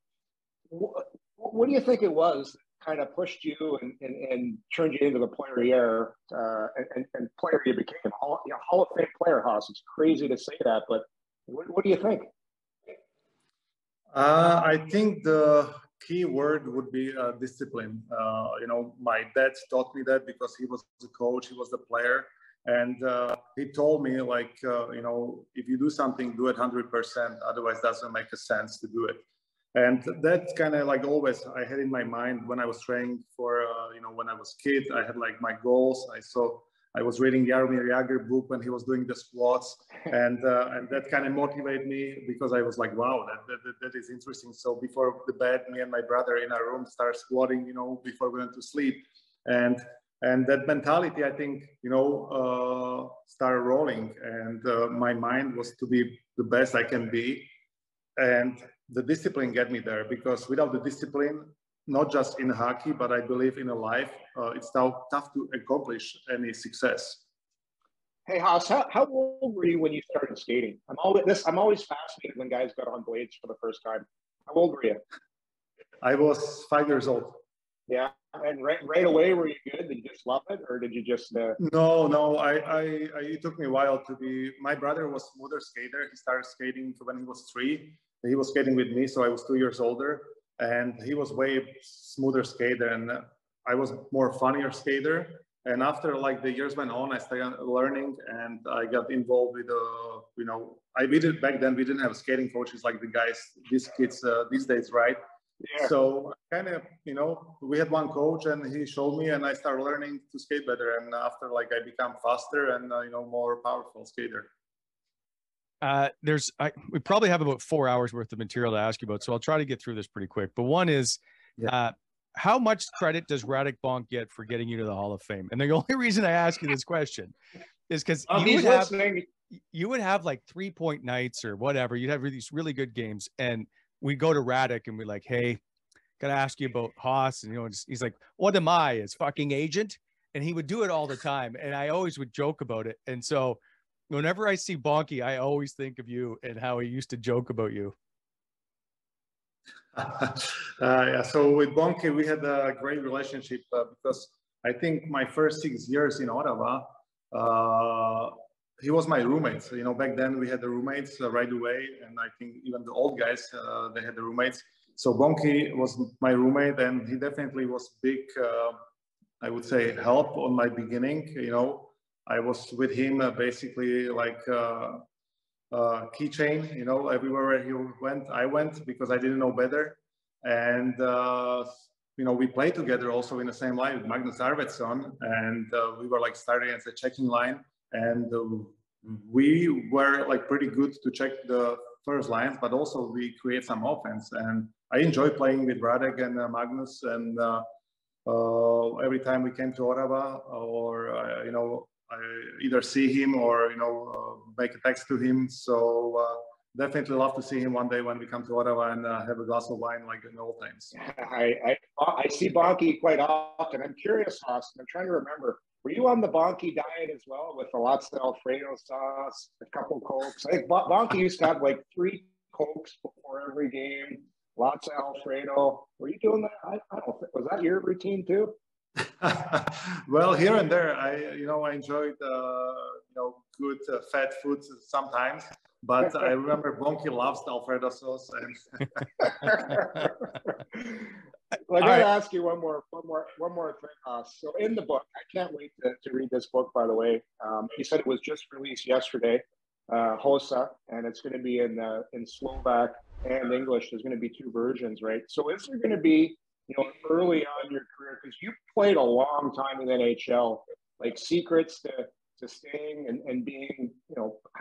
S5: what do you think it was that kind of pushed you and turned you into the player you are and player you became? Hall of Fame player, Hossa. It's crazy to say that, but what do you think?
S4: I think the key word would be discipline. My dad taught me that because he was the coach, he was the player. And he told me, if you do something, do it 100%. Otherwise, it doesn't make a sense to do it. And that's kind of always I had in my mind when I was training for, when I was a kid, I had my goals. I was reading Jaromir Jagr book when he was doing the squats, and that kind of motivated me because I was like, wow, that is interesting. So before the bed, me and my brother in our room start squatting, before we went to sleep, and that mentality, I think, started rolling, and my mind was to be the best I can be, and the discipline get me there, because without the discipline, not just in hockey, but I believe in a life, it's now tough to accomplish any success.
S5: Hey, Hoss, how old were you when you started skating? I'm always fascinated when guys got on blades for the first time. How old were you?
S4: I was 5 years old.
S5: Yeah, and right away, were you good? Did you just love it, or did you just?
S4: No. It took me a while to be. My brother was a smoother skater. He started skating when he was 3. He was skating with me, so I was 2 years older. And he was way smoother skater, and I was more funnier skater. And after the years went on, I started learning, and I got involved with back then we didn't have skating coaches like the guys, these kids these days, right? Yeah. So kind of, we had one coach, and he showed me, and I started learning to skate better. And after I become faster and more powerful skater.
S2: We probably have about 4 hours worth of material to ask you about, so I'll try to get through this pretty quick. But one is, how much credit does Radek Bonk get for getting you to the Hall of Fame? And the only reason I ask you this question is because you would have 3-point nights or whatever. You'd have these really good games, and we'd go to Radek and we're like, hey, gotta ask you about Hoss. And he's like, what am I, his fucking agent? And he would do it all the time, and I always would joke about it. And so whenever I see Bonky, I always think of you and how he used to joke about you.
S4: So with Bonky, we had a great relationship because I think my first 6 years in Ottawa, he was my roommate. So, back then we had the roommates right away, and I think even the old guys, they had the roommates. So Bonky was my roommate, and he definitely was big, I would say, help on my beginning, I was with him basically like keychain, everywhere he went, I went, because I didn't know better. And we played together also in the same line with Magnus Arvidsson, and we were like starting as a checking line, and we were like pretty good to check the first lines, but also we create some offense. And I enjoy playing with Radek and Magnus, and every time we came to Ottawa, or I either see him or make a text to him. So definitely love to see him one day when we come to Ottawa and have a glass of wine like in the old times.
S5: I see Bonky quite often. I'm curious, Austin. I'm trying to remember. Were you on the Bonky diet as well with lots of Alfredo sauce, a couple Cokes? I think Bonky used to have like 3 Cokes before every game, lots of Alfredo. Were you doing that? I don't think, was that your routine too?
S4: Well, here and there, I enjoyed good fat food sometimes, but I remember Bonky loves the Alfredo sauce. And
S5: I gotta ask you one more thing. So in the book, I can't wait to read this book. By the way, you said it was just released yesterday, Hossa, and it's going to be in Slovak and English. There's going to be 2 versions, right? So is there going to be early on in your career, because you played a long time in the NHL, like secrets to staying and being,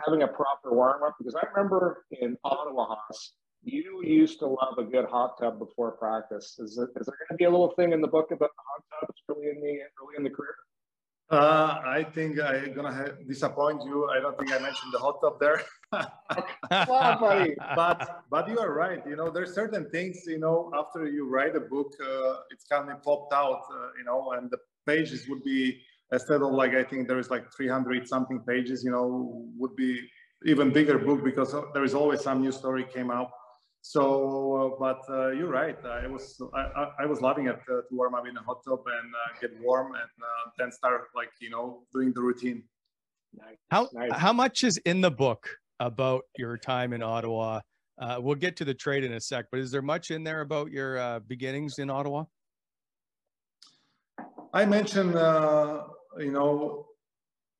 S5: having a proper warm up? Because I remember in Ottawa, Hoss, you used to love a good hot tub before practice. Is there going to be a little thing in the book about the hot tubs early in the career?
S4: I think I'm gonna disappoint you. I don't think I mentioned the hot tub there.
S5: Wow, buddy.
S4: But you are right. There's certain things. After you write a book, it's kind of popped out. And the pages would be, instead of like, I think there is like 300 something pages. Would be even bigger book, because there is always some new story came out. So, but you're right. I was loving it to warm up in a hot tub and get warm, and then start doing the routine.
S2: Nice. How much is in the book about your time in Ottawa? We'll get to the trade in a sec, but is there much in there about your beginnings in Ottawa?
S4: I mentioned,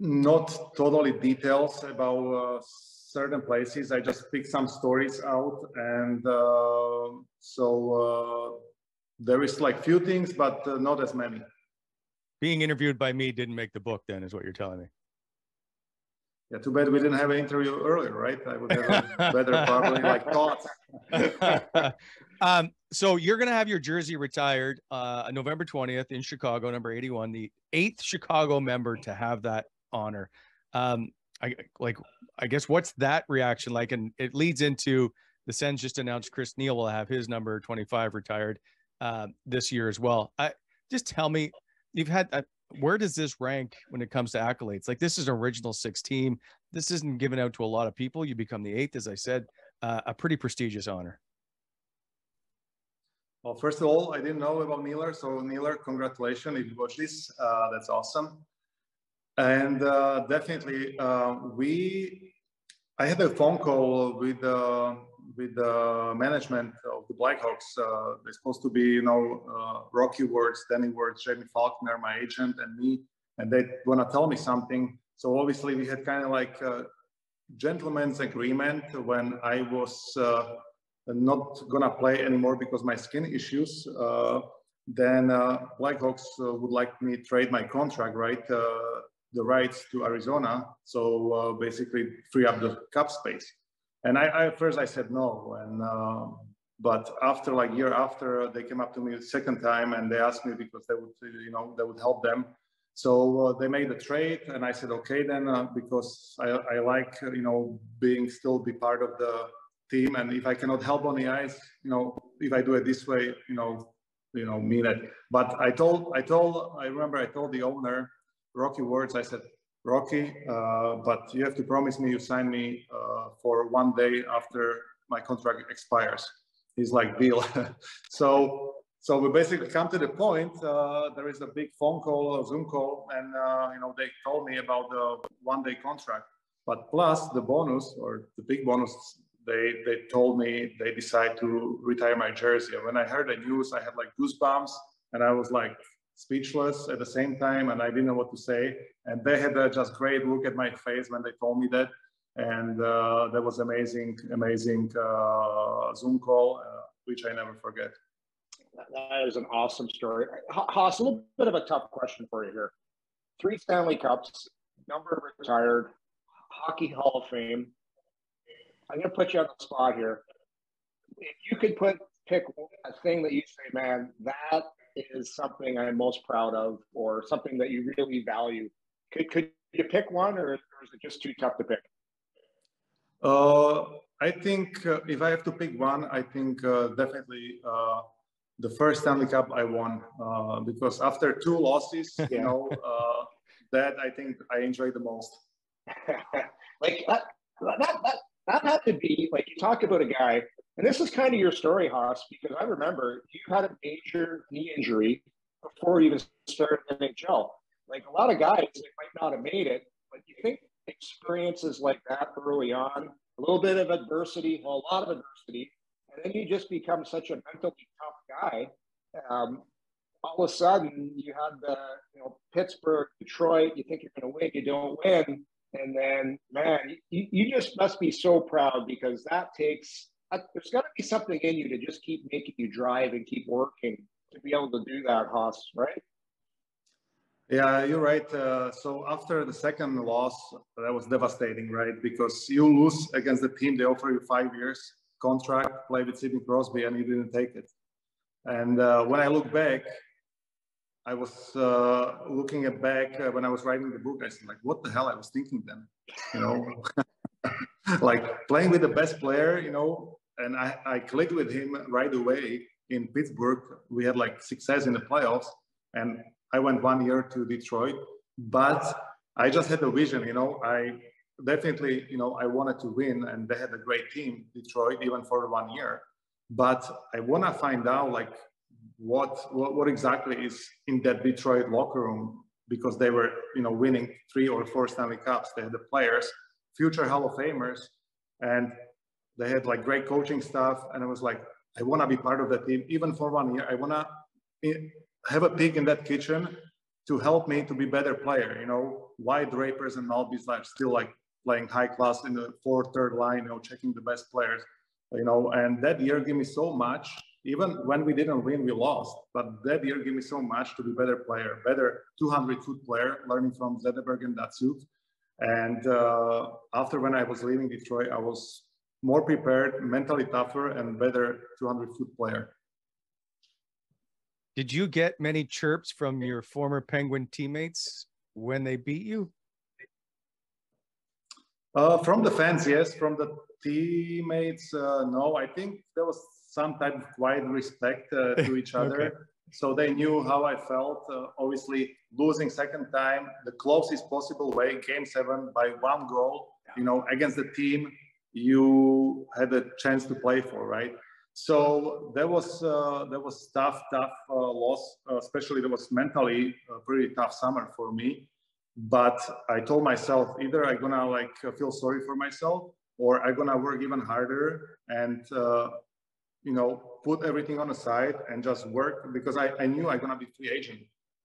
S4: not totally details about certain places. I just picked some stories out, and so there is like few things, but not as many.
S2: Being interviewed by me didn't make the book, then, is what you're telling me.
S4: Yeah, too bad we didn't have an interview earlier, right? I would have a better probably like thoughts.
S2: So you're going to have your jersey retired November 20th in Chicago, number 81, the 8th Chicago member to have that honor. I guess, what's that reaction like? And it leads into the Sens just announced Chris Neal will have his number 25 retired this year as well. Just tell me, you've had where does this rank when it comes to accolades? Like, this is an original 6 team. This isn't given out to a lot of people. You become the 8th, as I said, a pretty prestigious honor.
S4: Well, first of all, I didn't know about Nealer. So Nealer, congratulations if you watch this. That's awesome. And definitely, I had a phone call with the management of the Blackhawks. They're supposed to be, Rocky Words, Danny Words, Jamie Faulkner, my agent, and me, and they want to tell me something. So obviously, we had kind of like a gentleman's agreement when I was not gonna play anymore because my skin issues. Then Blackhawks would like me trade my contract, right? The rights to Arizona, so basically free up the cap space. And I first I said no, and but after like year after, they came up to me the second time and they asked me because they would they would help them. So they made a trade, and I said okay then, because I like being still be part of the team, and if I cannot help on the ice, if I do it this way, mean it. But I remember I told the owner, Rocky Words, I said, Rocky, but you have to promise me you sign me for 1 day after my contract expires. He's like, deal. So we basically come to the point, there is a big phone call, a Zoom call, and they told me about the 1 day contract, but plus the bonus, or the big bonus, they told me they decide to retire my jersey. And when I heard the news, I had like goosebumps, and I was like speechless at the same time, and I didn't know what to say. And they had a just great look at my face when they told me that. And that was amazing Zoom call, which I never forget.
S5: That is an awesome story. Hoss, a little bit of a tough question for you here. 3 Stanley Cups, number retired, Hockey Hall of Fame. I'm going to put you on the spot here. If you could pick a thing that you say, man, that is something I'm most proud of, or something that you really value, could you pick one, or is it just too tough to pick?
S4: I think if I have to pick one, I think definitely the first Stanley Cup I won, because after 2 losses, you know, that I think I enjoyed the most.
S5: Like that had to be, like, you talk about a guy, and this is kind of your story, Hoss, because I remember you had a major knee injury before you even started NHL. Like, a lot of guys, they might not have made it, but you think experiences like that early on, a little bit of adversity, well, a lot of adversity, and then you just become such a mentally tough guy. All of a sudden, you had the, you know, Pittsburgh, Detroit, you think you're going to win, you don't win. And then, man, you just must be so proud, because that takes, there's got to be something in you to just keep making you drive and keep working to be able to do that, Hoss, right?
S4: Yeah, you're right. So after the second loss, that was devastating, right? Because you lose against the team, they offer you 5 years contract, play with Sidney Crosby, and you didn't take it. And when I look back, I was looking at back when I was writing the book, I said, like, what the hell I was thinking then? You know, like playing with the best player, you know, and I clicked with him right away in Pittsburgh. We had like success in the playoffs, and I went 1 year to Detroit, but I just had a vision, you know, I definitely, you know, I wanted to win, and they had a great team, Detroit, even for 1 year. But I want to find out, like, what exactly is in that Detroit locker room, because they were, you know, winning 3 or 4 Stanley Cups. They had the players, future Hall of Famers, and they had like great coaching staff. And I was like, I want to be part of that team, even for 1 year. I want to have a pig in that kitchen to help me to be better player. You know, why Drapers and Maltby's are still like playing high class in the 4th, 3rd line, you know, checking the best players, you know, and that year gave me so much. Even when we didn't win, we lost, but that year gave me so much to be better player, better 200-foot player, learning from Zetterberg and Datsuk. And after, when I was leaving Detroit, I was more prepared, mentally tougher, and better 200-foot player.
S2: Did you get many chirps from your former Penguin teammates when they beat you?
S4: From the fans, yes. From the teammates, no. I think there was some type of quiet respect to each other. Okay. So they knew how I felt. Obviously, losing second time, the closest possible way, Game 7 by 1 goal, you know, against the team you had a chance to play for, right? So that was tough loss. Especially that was mentally a pretty tough summer for me. But I told myself, either I'm gonna like feel sorry for myself, or I'm gonna work even harder and you know, put everything on the side and just work, because I knew I'm gonna be free agent.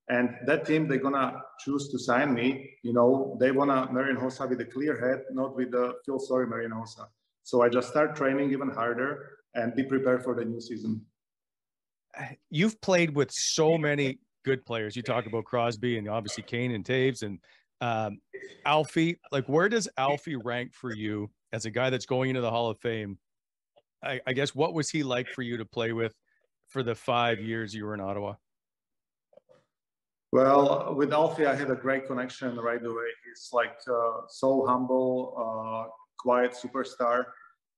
S4: And that team, they're gonna choose to sign me. You know, they wanna Marian Hossa with a clear head, not with the feel sorry Marian Hossa. So I just start training even harder and be prepared for the new season.
S2: You've played with so many good players. You talk about Crosby and obviously Kane and Taves and Alfie. Like, where does Alfie rank for you as a guy that's going into the Hall of Fame? I guess, what was he like for you to play with for the 5 years you were in Ottawa?
S4: Well, with Alfie, I had a great connection right away. He's like so humble, quiet superstar.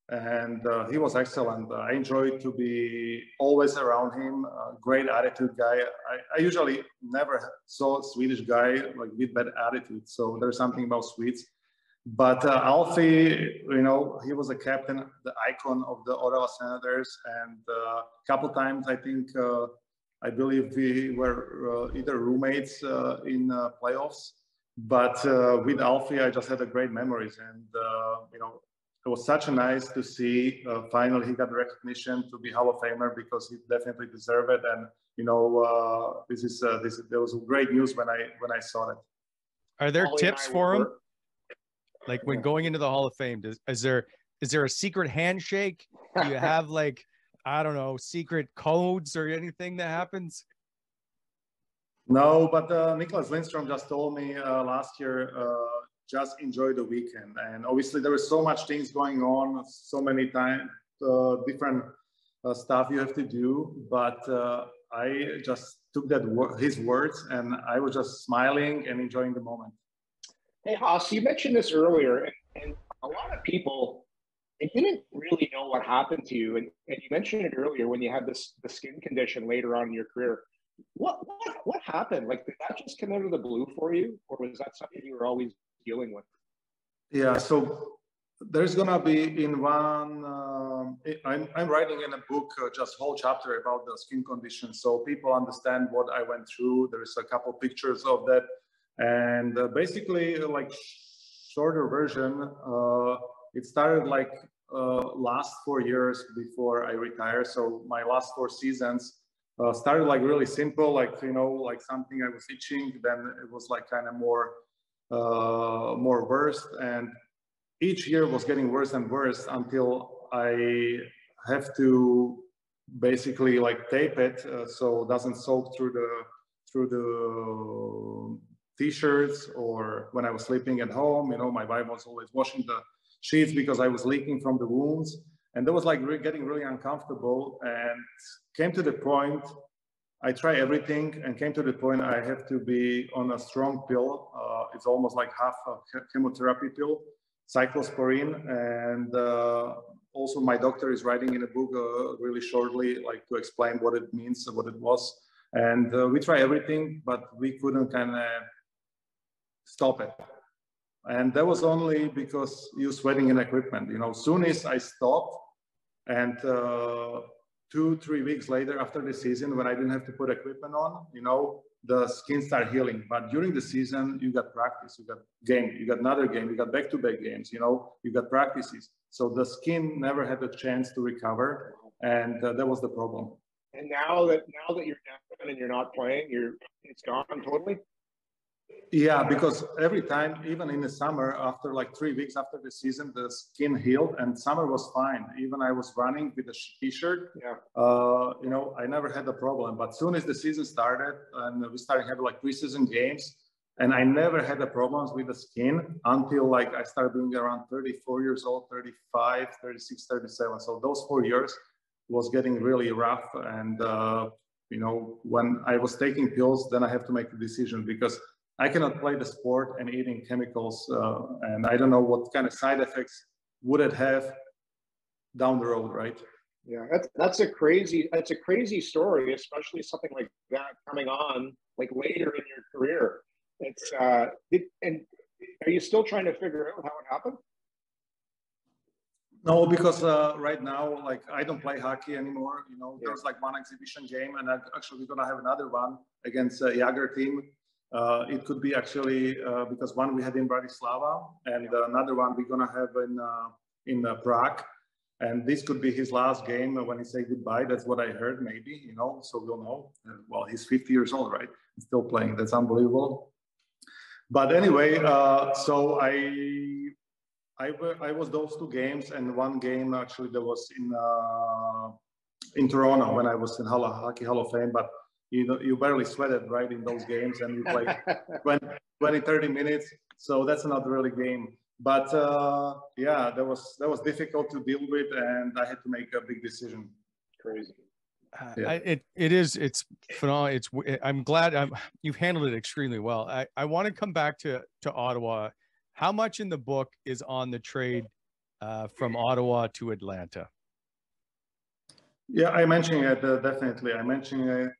S4: And he was excellent. I enjoyed to be always around him. Great attitude guy. I usually never saw a Swedish guy like with bad attitude. So there's something about Swedes. But Alfie, you know, he was a captain, the icon of the Ottawa Senators. And a couple times, I think, I believe we were either roommates in playoffs. But with Alfie, I just had a great memories. And, you know, it was such a nice to see. Finally, he got the recognition to be Hall of Famer, because he definitely deserved it. And you know, there was great news when I saw it.
S2: Are there tips for him? Like, when going into the Hall of Fame, is there a secret handshake? Do you have like I don't know, secret codes or anything that happens?
S4: No, but Nicholas Lindstrom just told me last year, just enjoy the weekend. And obviously there is so much things going on, so many different stuff you have to do. But I just took his words, and I was just smiling and enjoying the moment.
S5: Hey, Hoss, you mentioned this earlier, and a lot of people, they didn't really know what happened to you. And you mentioned it earlier when you had the skin condition later on in your career. What happened? Like, did that just come out of the blue for you, or was that something you were always dealing with?
S4: Yeah, so there's gonna be in one. I'm writing in a book just whole chapter about the skin condition, so people understand what I went through. There is a couple pictures of that, and basically, like shorter version, it started like last 4 years before I retired. So my last 4 seasons. Started like really simple, like, you know, like something I was itching, then it was like kind of more worse, and each year was getting worse and worse until I have to basically like tape it so it doesn't soak through the t-shirts, or when I was sleeping at home, you know, my wife was always washing the sheets because I was leaking from the wounds. And that was like getting really uncomfortable, and came to the point, I try everything, and came to the point I have to be on a strong pill. It's almost like half a chemotherapy pill, cyclosporine. And also my doctor is writing in a book really shortly, like to explain what it means, what it was. And we try everything, but we couldn't kind of stop it. And that was only because you sweating in equipment. You know, soon as I stopped, and 2-3 weeks later, after the season, when I didn't have to put equipment on, you know, the skin started healing. But during the season, you got practice, you got game, you got another game, you got back-to-back games, you know, you got practices. So the skin never had a chance to recover, and that was the problem.
S5: And now that you're done and you're not playing, it's gone totally?
S4: Yeah, because every time, even in the summer, after like 3 weeks after the season, the skin healed, and summer was fine. Even I was running with a t-shirt.
S5: Yeah.
S4: You know, I never had a problem. But soon as the season started and we started having like preseason games, and I never had the problems with the skin until like I started being around 34 years old, 35, 36, 37. So those 4 years was getting really rough. And, you know, when I was taking pills, then I have to make a decision, because I cannot play the sport and eating chemicals, and I don't know what kind of side effects would it have down the road, right?
S5: Yeah, that's a crazy story, especially something like that coming on like later in your career. It's and are you still trying to figure out how it happened?
S4: No, because right now, like, I don't play hockey anymore. You know, there's like one exhibition game, and actually we're gonna have another one against Jagr team. It could be actually because one we had in Bratislava, and another one we're gonna have in Prague, and this could be his last game when he say goodbye. That's what I heard, maybe, you know. So we'll know. Well, he's 50 years old, right? He's still playing. That's unbelievable. But anyway, so I was those 2 games, and one game actually that was in Toronto when I was in Hockey Hall of Fame, but you know, you barely sweated, right, in those games, and you played 20, 30 minutes. So that's not really game. But yeah, that was difficult to deal with, and I had to make a big decision.
S5: Crazy.
S2: Yeah. It's phenomenal. I'm glad you've handled it extremely well. I want to come back to Ottawa. How much in the book is on the trade from Ottawa to Atlanta?
S4: Yeah, I mentioned it, definitely. I mentioned it,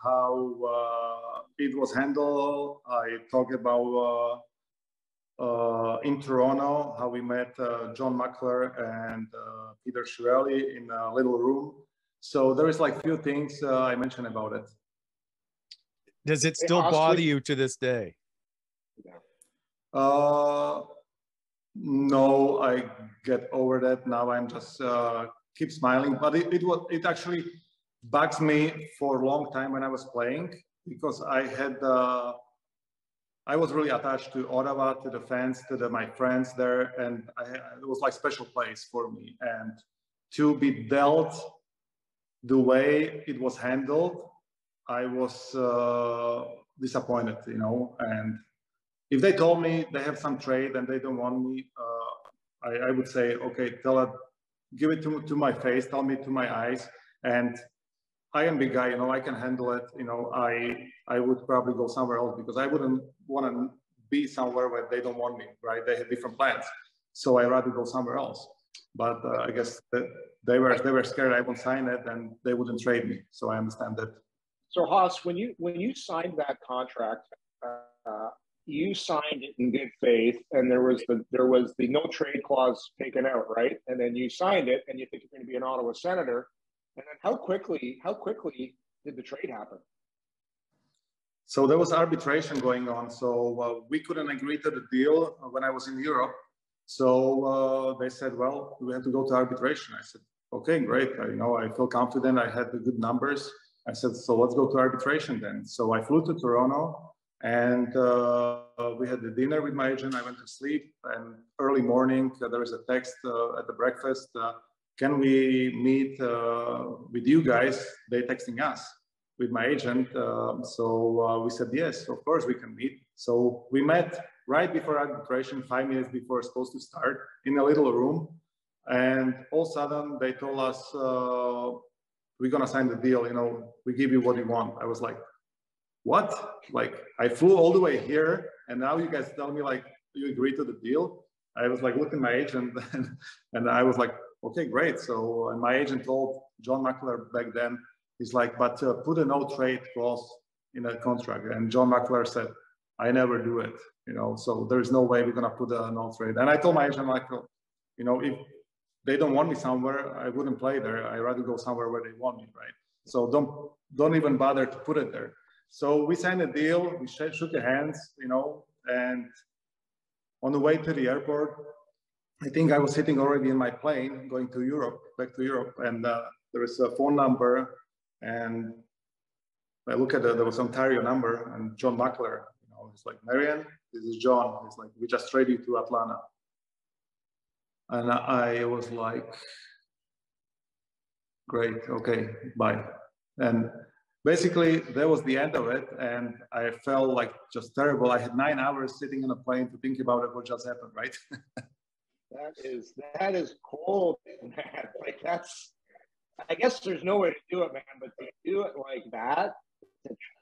S4: how it was handled. I talked about in Toronto, how we met John Muckler and Peter Chiarelli in a little room. So there is like few things I mentioned about it.
S2: Does it still bother you to this day?
S4: No, I get over that. Now I'm just keep smiling, but it actually bugs me for a long time when I was playing, because I was really attached to Ottawa, to the fans, to my friends there, and it was like special place for me. And to be dealt the way it was handled, I was disappointed, you know. And if they told me they have some trade and they don't want me, I would say, okay, tell it, give it to my face, tell me to my eyes. And I am big guy, you know, I can handle it. You know, I would probably go somewhere else because I wouldn't want to be somewhere where they don't want me, right? They have different plans. So I rather go somewhere else. But I guess that they were scared I won't sign it and they wouldn't trade me. So I understand that.
S5: So Hoss, when you signed that contract, you signed it in good faith, and there was the no trade clause taken out, right? And then you signed it, and you think you're going to be an Ottawa Senator. And then how quickly did the trade happen?
S4: So there was arbitration going on. So we couldn't agree to the deal when I was in Europe. So they said, well, we have to go to arbitration. I said, okay, great. I feel confident. I had the good numbers. I said, so let's go to arbitration then. So I flew to Toronto and we had the dinner with my agent. I went to sleep, and early morning, there was a text at the breakfast. Can we meet with you guys? They texting us with my agent. So we said, yes, of course we can meet. So we met right before arbitration, 5 minutes before it's supposed to start, in a little room. And all of a sudden they told us, we're going to sign the deal. You know, we give you what you want. I was like, what? Like, I flew all the way here, and now you guys tell me, like, you agree to the deal? I was like, looking at my agent, and I was like, okay, great. So, and my agent told John McClure back then, he's like, but put a no trade clause in that contract. And John McClure said, I never do it, you know, so there's no way we're going to put a no trade. And I told my agent, like, you know, if they don't want me somewhere, I wouldn't play there. I'd rather go somewhere where they want me, right? So don't even bother to put it there. So we signed a deal, we shook hands, you know, and on the way to the airport, I think I was sitting already in my plane going to Europe, back to Europe, and there was a phone number, and I look at there was Ontario number, and John Buckler, you know, he's like, Marian, this is John. He's like, we just traded you to Atlanta. And I was like, great, okay, bye. And basically, that was the end of it, and I felt like just terrible. I had 9 hours sitting on a plane to think about it, what just happened, right?
S5: That is cold, man. Like, that's, I guess there's no way to do it, man, but to do it like that,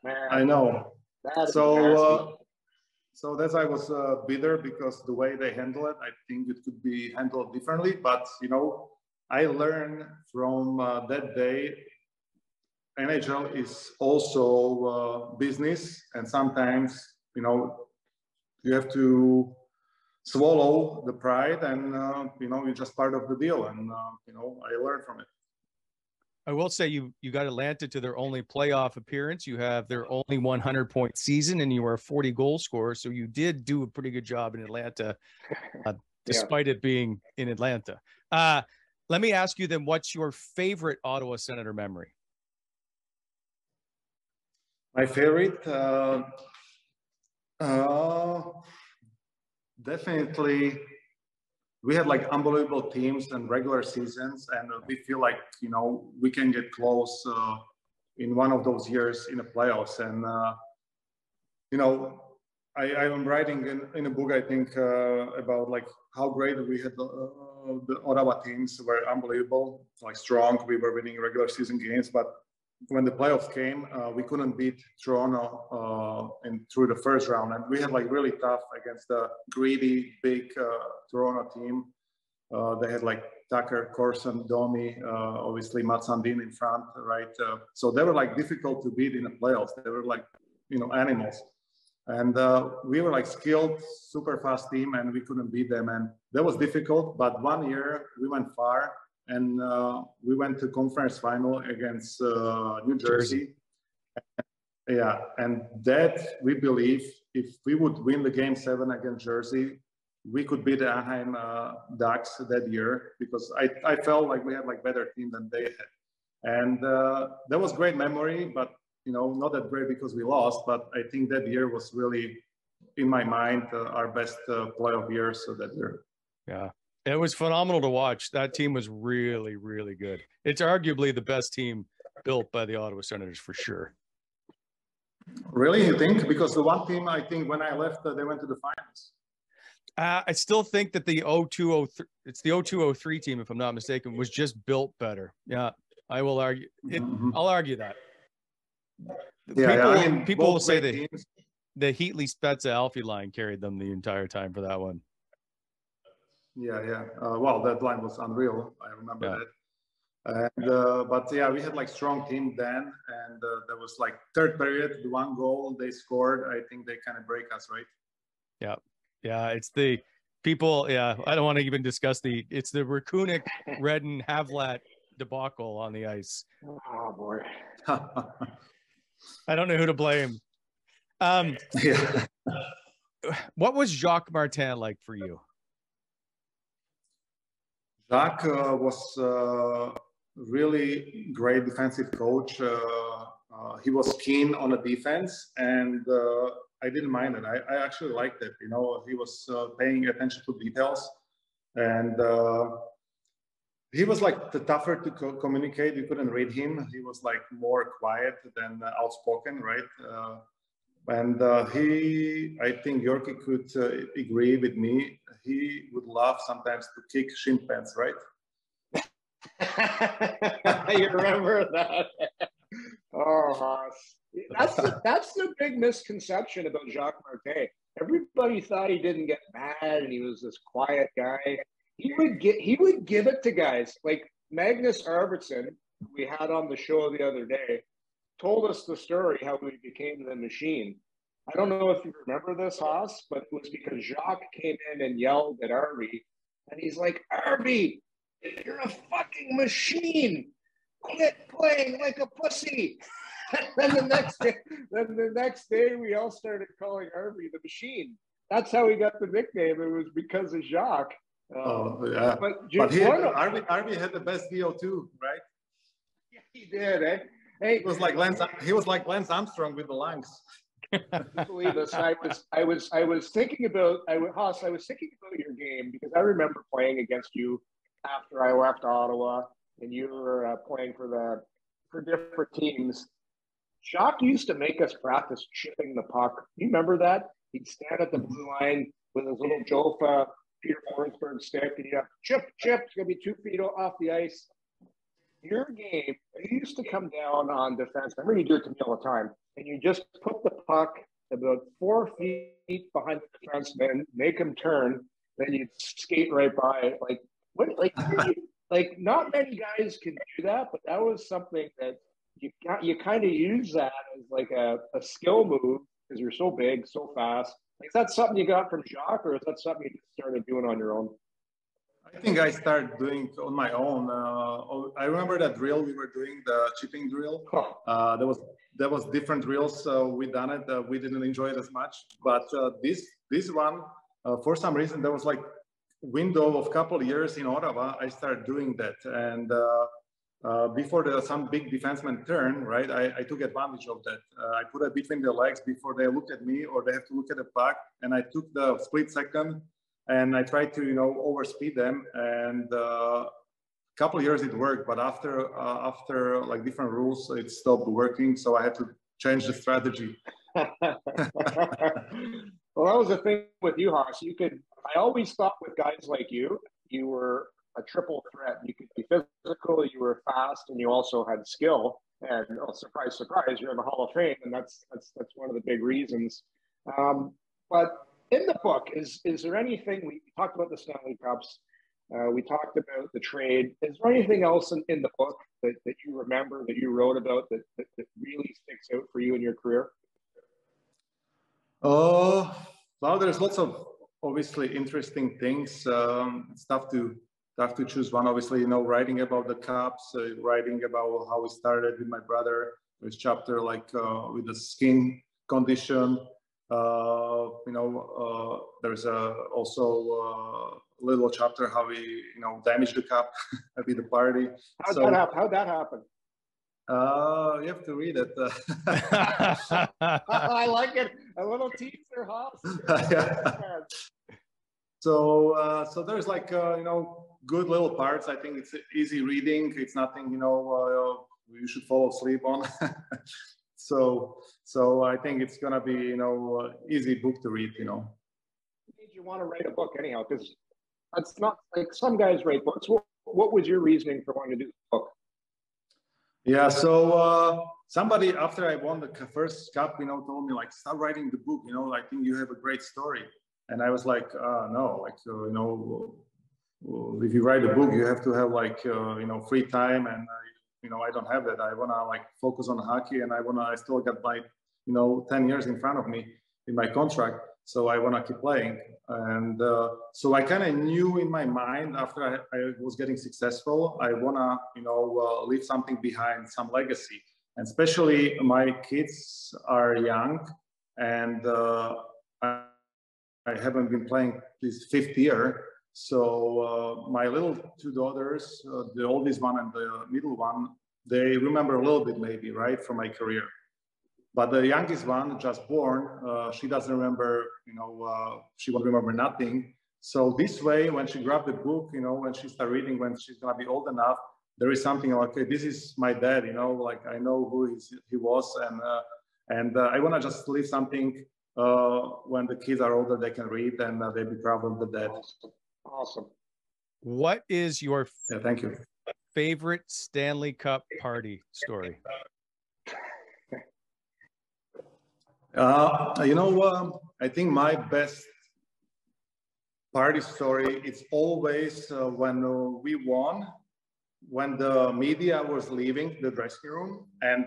S5: man.
S4: I know.
S5: That is
S4: so that's why I was bitter, because the way they handle it, I think it could be handled differently. But, you know, I learned from that day, NHL is also business, and sometimes, you know, you have to swallow the pride, and you know, you're just part of the deal, and you know, I learned from it.
S2: I will say you got Atlanta to their only playoff appearance. You have their only 100-point season, and you are a 40 goal scorer. So you did do a pretty good job in Atlanta, despite it being in Atlanta. Let me ask you then, what's your favorite Ottawa Senator memory?
S4: My favorite, definitely, we had like unbelievable teams and regular seasons, and we feel like, you know, we can get close in one of those years in the playoffs. And you know, I am writing in a book, I think, about like how great we had the Ottawa teams were unbelievable, like strong. We were winning regular season games, but when the playoffs came, we couldn't beat Toronto through the first round, and we had like really tough against the greedy, big Toronto team. They had like Tucker, Corson, Domi, obviously Matt Sandin in front, right? So they were like difficult to beat in the playoffs. They were like, you know, animals, and we were like skilled, super fast team, and we couldn't beat them, and that was difficult. But one year we went far. And we went to conference final against New Jersey. Yeah, and that we believe if we would win the game 7 against Jersey, we could beat the Anaheim Ducks that year, because I felt like we had like better team than they had. And that was great memory, but you know, not that great because we lost. But I think that year was really, in my mind, our best playoff year. So that year.
S2: Yeah. It was phenomenal to watch. That team was really, really good. It's arguably the best team built by the Ottawa Senators for sure.
S4: Really, you think? Because the one team, I think, when I left, they went to the finals.
S2: I still think that the 0203, it's the 0203 team, if I'm not mistaken, was just built better. Yeah, I will argue. I'll argue that. People will say that the Heatley Spezza Alfie line carried them the entire time for that one.
S4: Yeah. Well, that line was unreal. I remember that. And but yeah, we had like strong team then, and there was like third period, the one goal they scored. I think they kind of break us, right?
S2: Yeah. It's the people. Yeah, I don't want to even discuss it's the Rakunik, Redden, Havlat debacle on the ice.
S5: Oh boy.
S2: I don't know who to blame.
S4: Yeah.
S2: What was Jacques Martin like for you?
S4: Jacques was really great defensive coach. He was keen on the defense, and I didn't mind it. I actually liked it. You know, he was paying attention to details, and he was like the tougher to communicate. You couldn't read him. He was like more quiet than outspoken, right? And I think Yorkie could agree with me. He would love sometimes to kick shin pads, right?
S5: You remember that? Oh, Hoss. That's the big misconception about Jacques Martin. Everybody thought he didn't get mad and he was this quiet guy. He would give it to guys like Magnus Arvidsson, we had on the show the other day, told us the story how we became the Machine. I don't know if you remember this, Hoss, but it was because Jacques came in and yelled at Arby, and he's like, "Arby, you're a fucking machine. Quit playing like a pussy." And then the next day, we all started calling Arby the Machine. That's how he got the nickname. It was because of Jacques.
S4: Yeah. But Arby had the best VO2, right?
S5: Yeah, he did, eh? Hey,
S4: he was like Lance Armstrong with the lungs.
S5: Believe this. I was thinking about Hoss. I was thinking about your game because I remember playing against you after I left Ottawa, and you were playing for different teams. Jacques used to make us practice chipping the puck. You remember that? He'd stand at the blue line with his little Jofa Peter Forsberg stick, and he'd have chip. It's gonna be 2 feet off the ice. Your game, you used to come down on defense. I remember you do it to me all the time, and you just put the puck about 4 feet behind the defenseman, make him turn, then you'd skate right by. Like not many guys can do that, but that was something that you kind of use that as like a skill move because you're so big, so fast. Like, is that something you got from Jacques, or is that something you just started doing on your own?
S4: I think I started doing on my own. I remember that drill we were doing, the chipping drill. There was different drills. We done it. We didn't enjoy it as much. But this one, for some reason, there was like window of a couple of years in Ottawa. I started doing that, and before some big defenseman turn, right? I took advantage of that. I put it between their legs before they look at me or they have to look at the puck, and I took the split second. And I tried to, overspeed them. And a couple of years it worked, but after like different rules, it stopped working. So I had to change the strategy.
S5: Well, that was the thing with you, Hoss. I always thought with guys like you were a triple threat. You could be physical, you were fast, and you also had skill. And surprise, surprise, you're in the Hall of Fame, and that's one of the big reasons. But in the book, is there anything, we talked about the Stanley Cups, we talked about the trade. Is there anything else in the book that you remember, that you wrote about that really sticks out for you in your career?
S4: Well, there's lots of obviously interesting things. It's tough to choose one. Obviously, writing about the Cups, writing about how we started with my brother. There's chapter like with the skin condition. There's also a little chapter how we, damaged the cup at the party.
S5: How'd that happen?
S4: You have to read it.
S5: I like it. A little teaser, Hoss.
S4: So there's like good little parts. I think it's easy reading. It's nothing you should fall asleep on. So I think it's gonna be easy book to read.
S5: What made you want to write a book anyhow? Because that's not like some guys write books. What was your reasoning for wanting to do the book?
S4: Yeah, so somebody after I won the first cup, told me like, start writing the book. I think you have a great story. And I was like, no, like if you write a book, you have to have like free time, and I don't have that. I wanna like focus on hockey, and I still got my 10 years in front of me in my contract. So I want to keep playing. And so I kind of knew in my mind after I was getting successful, I want to, leave something behind, some legacy. And especially my kids are young, and I haven't been playing this 5th year. So my little 2 daughters, the oldest one and the middle one, they remember a little bit maybe, right, from my career. But the youngest one, just born, she doesn't remember, she won't remember nothing. So this way, when she grabbed the book, when she started reading, when she's gonna be old enough, there is something like, okay, this is my dad, like I know who he was, and I wanna just leave something when the kids are older, they can read and they be proud of the dad.
S5: Awesome.
S2: What is your
S4: thank you.
S2: favorite Stanley Cup party story?
S4: I think my best party story, it's always when we won, when the media was leaving the dressing room, and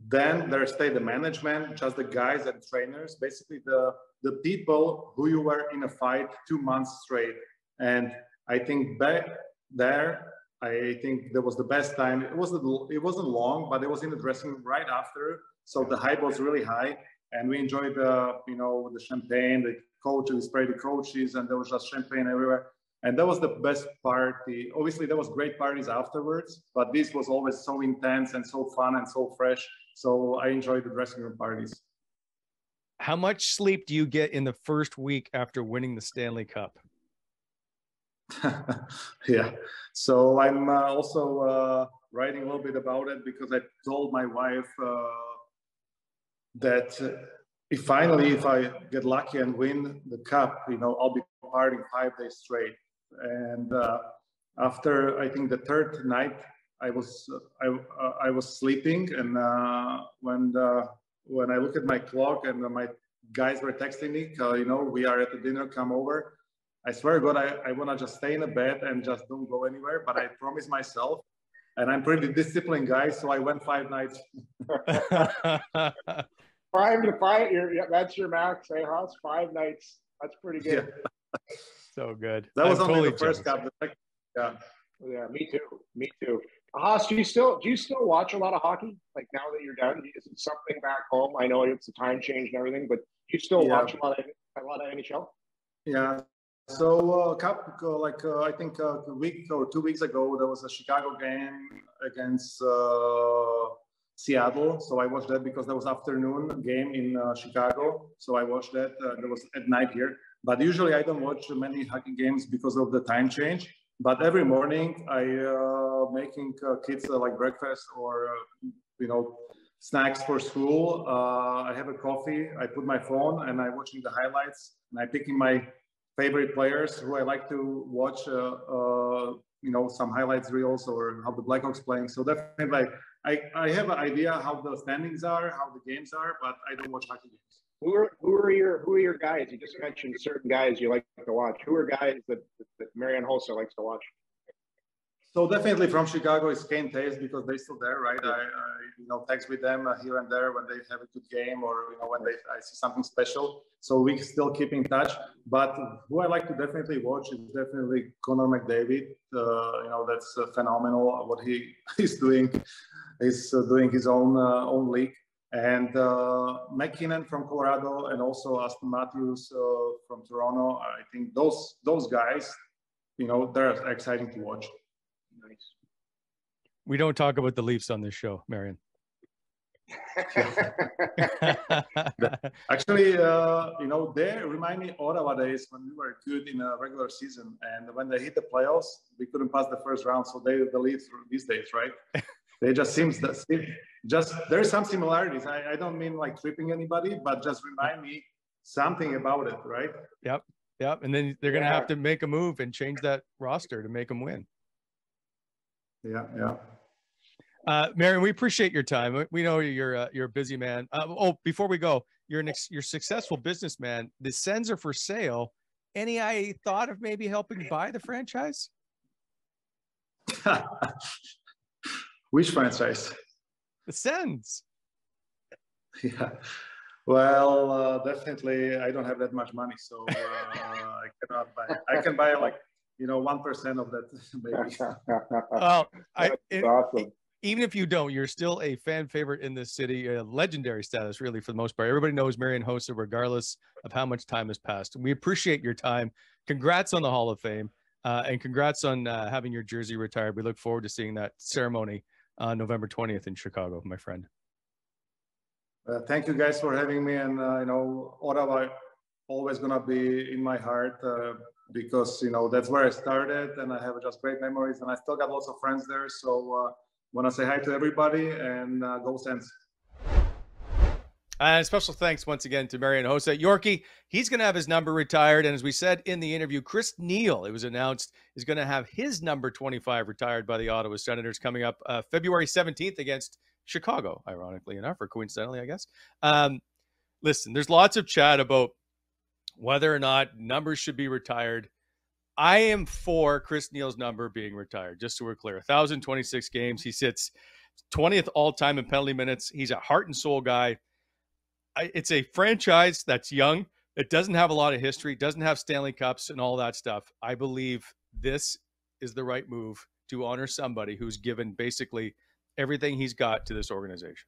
S4: then there stayed the management, just the guys and trainers, basically the people who you were in a fight 2 months straight. And I think back there, I think that was the best time. It wasn't long, but it was in the dressing room right after. So the hype was really high. And we enjoyed the champagne, the coaches, sprayed the coaches, and there was just champagne everywhere. And that was the best party. Obviously, there was great parties afterwards, but this was always so intense and so fun and so fresh. So I enjoyed the dressing room parties.
S2: How much sleep do you get in the first week after winning the Stanley Cup?
S4: Yeah. So I'm also writing a little bit about it, because I told my wife that if I get lucky and win the cup, I'll be partying 5 days straight. And after I think the 3rd night, I was sleeping, and when I look at my clock and my guys were texting me, we are at the dinner, come over. I swear to God, I want to just stay in a bed and just don't go anywhere. But I promised myself, and I'm pretty disciplined guy, so I went 5 nights.
S5: 5 to 5, that's your max, eh, Hoss? 5 nights. That's pretty good.
S4: Yeah.
S2: So good.
S4: That was only the first cup.
S5: Yeah, me too. Hoss, do you still watch a lot of hockey? Like now that you're done, is it something back home? I know it's a time change and everything, but do you still watch a lot of NHL?
S4: Yeah. So I think a week or 2 weeks ago, there was a Chicago game against Seattle. So I watched that because there was afternoon game in Chicago. So I watched that. That was at night here. But usually I don't watch many hockey games because of the time change. But every morning I making kids like breakfast or snacks for school. I have a coffee. I put my phone and I'm watching the highlights, and I'm picking my favorite players who I like to watch. Some highlights reels or how the Blackhawks playing. So definitely, I have an idea how the standings are, how the games are, but I don't watch hockey games.
S5: Who are your guys? You just mentioned certain guys you like to watch. Who are guys that Marian Hossa likes to watch?
S4: So definitely from Chicago is Kane Taves, because they're still there, right? I text with them here and there when they have a good game, or when I see something special. So we still keep in touch. But who I like to definitely watch is definitely Connor McDavid. That's phenomenal what he is doing. He's doing his own league. And McKinnon from Colorado, and also Austin Matthews from Toronto. I think those guys, they're exciting to watch.
S5: Nice.
S2: We don't talk about the Leafs on this show, Marian.
S4: Actually, they remind me Ottawa days when we were good in a regular season, and when they hit the playoffs, we couldn't pass the first round, so they're the lead these days, right? They just there's some similarities. I don't mean like tripping anybody, but just remind me something about it, right?
S2: Yep. And then they're going to have to make a move and change that roster to make them win.
S4: Yeah.
S2: Marian, we appreciate your time. We know you're a busy man. Before we go, you're a successful businessman. The Sens are for sale. Any thought of maybe helping buy the franchise?
S4: Which franchise?
S2: The Sens.
S4: Yeah. Well, definitely, I don't have that much money, so I cannot buy. I can buy 1% of that, maybe.
S2: Well,
S5: awesome.
S2: Even if you don't, you're still a fan favorite in this city, a legendary status, really, for the most part. Everybody knows Marian Hossa, regardless of how much time has passed. We appreciate your time. Congrats on the Hall of Fame, and congrats on having your jersey retired. We look forward to seeing that ceremony on November 20th in Chicago, my friend.
S4: Thank you guys for having me, and Ottawa always gonna be in my heart because that's where I started, and I have just great memories, and I still got lots of friends there. So want to say hi to everybody, and go Sens.
S2: And special thanks once again to Marian Hossa. Yorkie, he's going to have his number retired, and as we said in the interview, Chris Neil, it was announced, is going to have his number 25 retired by the Ottawa Senators coming up February 17th against Chicago, ironically enough, or coincidentally, I guess. Listen, there's lots of chat about whether or not numbers should be retired. I am for Chris Neil's number being retired, just so we're clear. 1,026 games. He sits 20th all-time in penalty minutes. He's a heart and soul guy. It's a franchise that's young. It doesn't have a lot of history, doesn't have Stanley Cups and all that stuff. I believe this is the right move to honor somebody who's given basically everything he's got to this organization.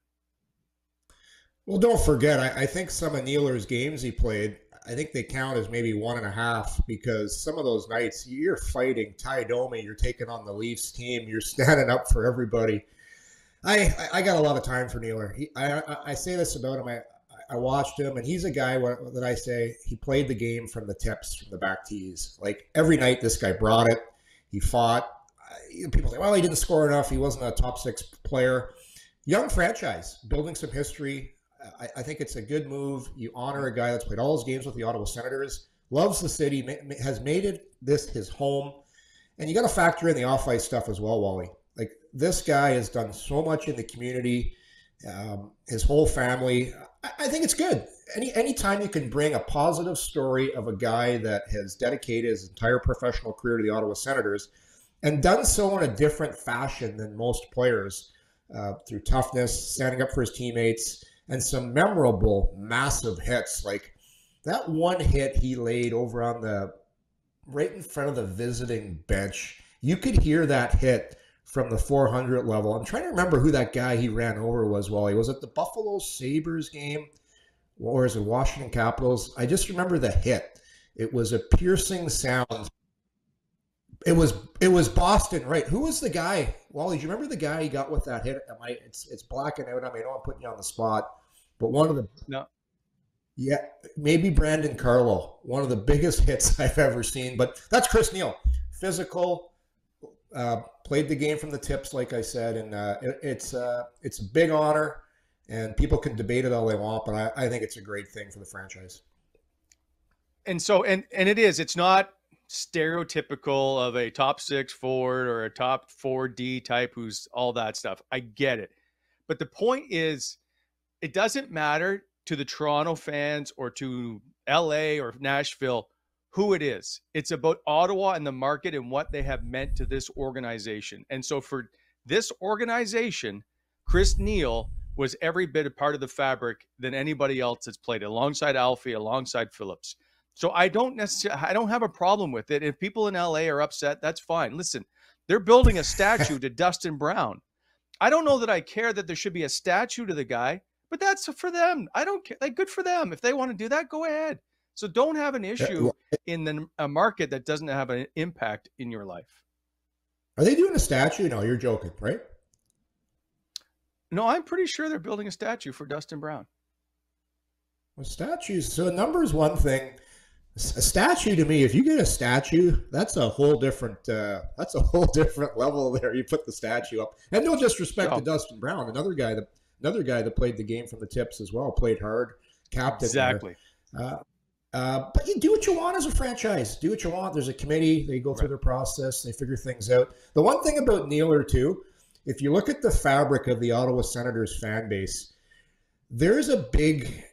S3: Well, don't forget, I think some of Neeler's games he played, I think they count as maybe 1.5 because some of those nights you're fighting Ty Domi, you're taking on the Leafs team, you're standing up for everybody. I got a lot of time for Neeler. I say this about him. I watched him, and he's a guy that I say he played the game from the tips, from the back tees. Like every night, this guy brought it. He fought. People say, well, he didn't score enough. He wasn't a top 6 player. Young franchise, building some history. I think it's a good move. You honor a guy that's played all his games with the Ottawa Senators, loves the city, has made this his home. And you got to factor in the off-ice stuff as well, Wally. Like this guy has done so much in the community, his whole family. I think it's good. Anytime you can bring a positive story of a guy that has dedicated his entire professional career to the Ottawa Senators and done so in a different fashion than most players, through toughness, standing up for his teammates, and some memorable, massive hits. Like that one hit he laid over on right in front of the visiting bench. You could hear that hit from the 400 level. I'm trying to remember who that guy he ran over was, Wally. Was it the Buffalo Sabres game? Or is it Washington Capitals? I just remember the hit. It was a piercing sound. It was Boston, right? Who was the guy? Wally, do you remember the guy he got with that hit? It's blacking out. I know I'm putting you on the spot, but one of the
S2: no.
S3: Yeah, maybe Brandon Carlo, one of the biggest hits I've ever seen. But that's Chris Neil, physical, played the game from the tips, like I said, and it's a big honor, and people can debate it all they want, but I think it's a great thing for the franchise.
S2: And so, and it's not stereotypical of a top 6 forward or a top 4D type who's all that stuff. I get it. But the point is, it doesn't matter to the Toronto fans or to LA or Nashville who it is. It's about Ottawa and the market and what they have meant to this organization. And so for this organization, Chris Neil was every bit a part of the fabric than anybody else that's played alongside Alfie, alongside Phillips. So I don't have a problem with it. If people in LA are upset, that's fine. Listen, they're building a statue to Dustin Brown. I don't know that I care that there should be a statue to the guy, but that's for them. I don't care. Like, good for them. If they want to do that, go ahead. So don't have an issue in a market that doesn't have an impact in your life.
S3: Are they doing a statue? No, you're joking, right?
S2: No, I'm pretty sure they're building a statue for Dustin Brown.
S3: Well, statues. So a number is one thing. A statue to me, if you get a statue, that's a whole different level there. You put the statue up, and no disrespect to Dustin Brown, another guy that played the game from the tips as well, played hard, captain.
S2: Exactly.
S3: But you do what you want as a franchise. Do what you want. There's a committee. They go through their process. They figure things out. The one thing about Nealer too, if you look at the fabric of the Ottawa Senators fan base, there's a big.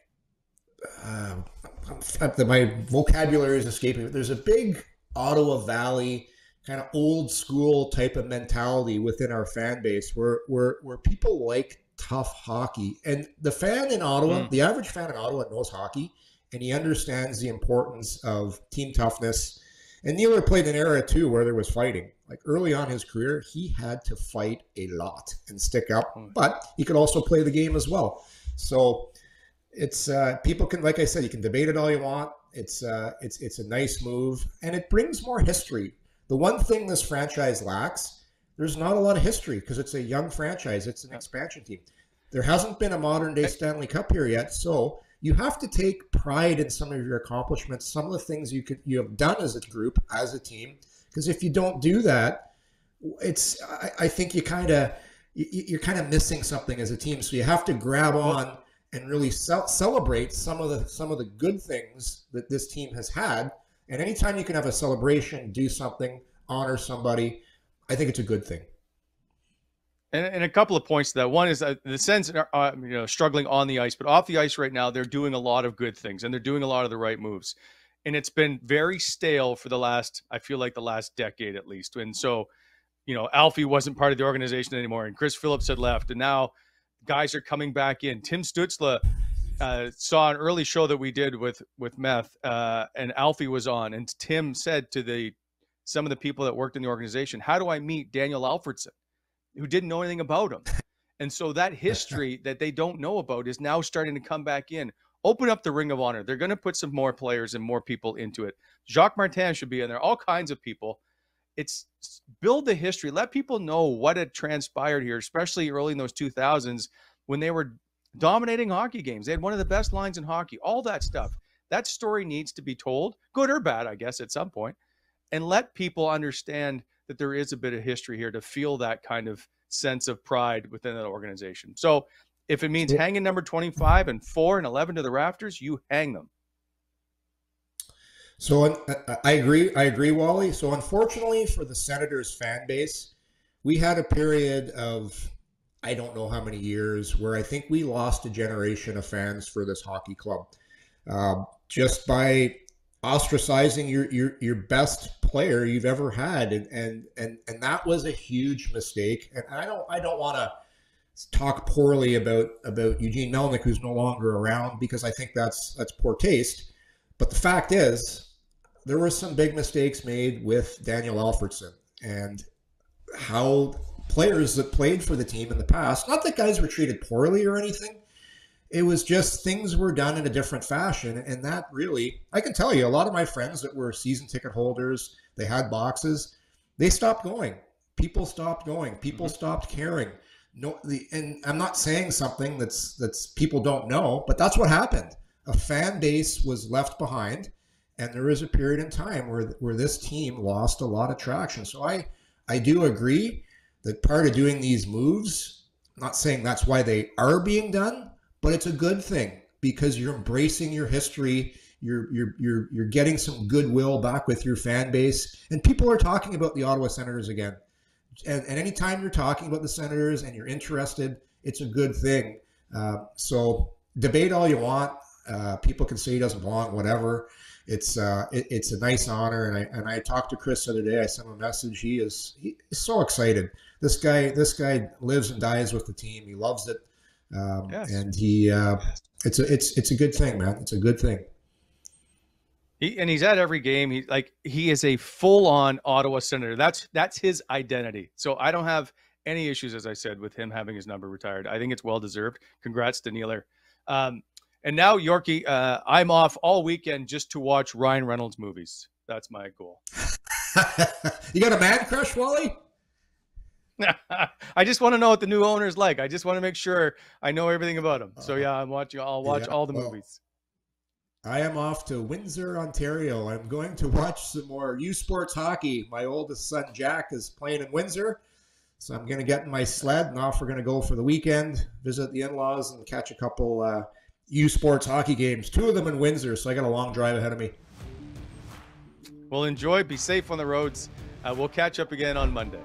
S3: My vocabulary is escaping me. There's a big Ottawa Valley kind of old school type of mentality within our fan base where people like tough hockey. And the fan in Ottawa, the average fan in Ottawa knows hockey, and he understands the importance of team toughness. And Nealer played an era too where there was fighting. Like early on in his career, he had to fight a lot and stick up, but he could also play the game as well. So it's people can, like I said, you can debate it all you want. It's a nice move, and it brings more history. The one thing this franchise lacks, there's not a lot of history because it's a young franchise. It's an expansion team. There hasn't been a modern day Stanley Cup here yet, so you have to take pride in some of your accomplishments, some of the things you have done as a group, as a team. Because if you don't do that, I think you're kind of missing something as a team. So you have to grab on and really celebrate some of the good things that this team has had. And anytime you can have a celebration, do something, honor somebody, I think it's a good thing.
S2: And a couple of points to that. One is the Sens are struggling on the ice, but off the ice right now, they're doing a lot of good things and they're doing a lot of the right moves. And it's been very stale for I feel like the last decade at least. And so, Alfie wasn't part of the organization anymore, and Chris Phillips had left, and now guys are coming back in. Tim Stützle saw an early show that we did with Meth, and Alfie was on, and Tim said to some of the people that worked in the organization, "How do I meet Daniel Alfredsson?" who didn't know anything about him. And so that history that they don't know about is now starting to come back in. Open up the Ring of Honor. They're going to put some more players and more people into it. Jacques Martin should be in there. All kinds of people. It's build the history. Let people know what had transpired here, especially early in those 2000s when they were dominating hockey games. They had one of the best lines in hockey. All that stuff. That story needs to be told, good or bad, I guess, at some point, and let people understand that there is a bit of history here to feel that kind of sense of pride within that organization. So if it means hanging number 25 and 4 and 11 to the rafters, you hang them.
S3: So I agree, Wally. So unfortunately for the Senators fan base, we had a period of, I don't know how many years, where I think we lost a generation of fans for this hockey club. Just by ostracizing your best player you've ever had, and that was a huge mistake. And I don't want to talk poorly about Eugene Melnyk, who's no longer around, because I think that's poor taste. But the fact is, there were some big mistakes made with Daniel Alfredsson and how players that played for the team in the past, not that guys were treated poorly or anything, it was just things were done in a different fashion. And that really, I can tell you, a lot of my friends that were season ticket holders, they had boxes, they stopped going. People stopped going. People stopped caring. And I'm not saying something that's people don't know, but that's what happened. A fan base was left behind, and there was a period in time where this team lost a lot of traction. So I do agree that part of doing these moves, I'm not saying that's why they are being done, but it's a good thing because you're embracing your history. You're getting some goodwill back with your fan base, and people are talking about the Ottawa Senators again. And anytime you're talking about the Senators and you're interested, it's a good thing. So debate all you want. People can say he doesn't belong, whatever. It's a nice honor. And I talked to Chris the other day. I sent him a message. He is so excited. This guy lives and dies with the team. He loves it.
S2: Yes.
S3: And it's a good thing, man. It's a good thing.
S2: He's at every game. He is a full-on Ottawa Senator. That's his identity. So I don't have any issues, as I said, with him having his number retired. I think it's well-deserved. Congrats to Nealer. And now, Yorkie, I'm off all weekend just to watch Ryan Reynolds movies. That's my goal.
S3: You got a man crush, Wally?
S2: I just want to know what the new owner's like. I just want to make sure I know everything about him. So yeah, I'll watch all the movies.
S3: I am off to Windsor, Ontario. I'm going to watch some more U Sports hockey. My oldest son, Jack, is playing in Windsor. So I'm going to get in my sled and off we're going to go for the weekend, visit the in-laws and catch a couple U Sports hockey games. 2 of them in Windsor, so I got a long drive ahead of me.
S2: Well, enjoy. Be safe on the roads. We'll catch up again on Monday.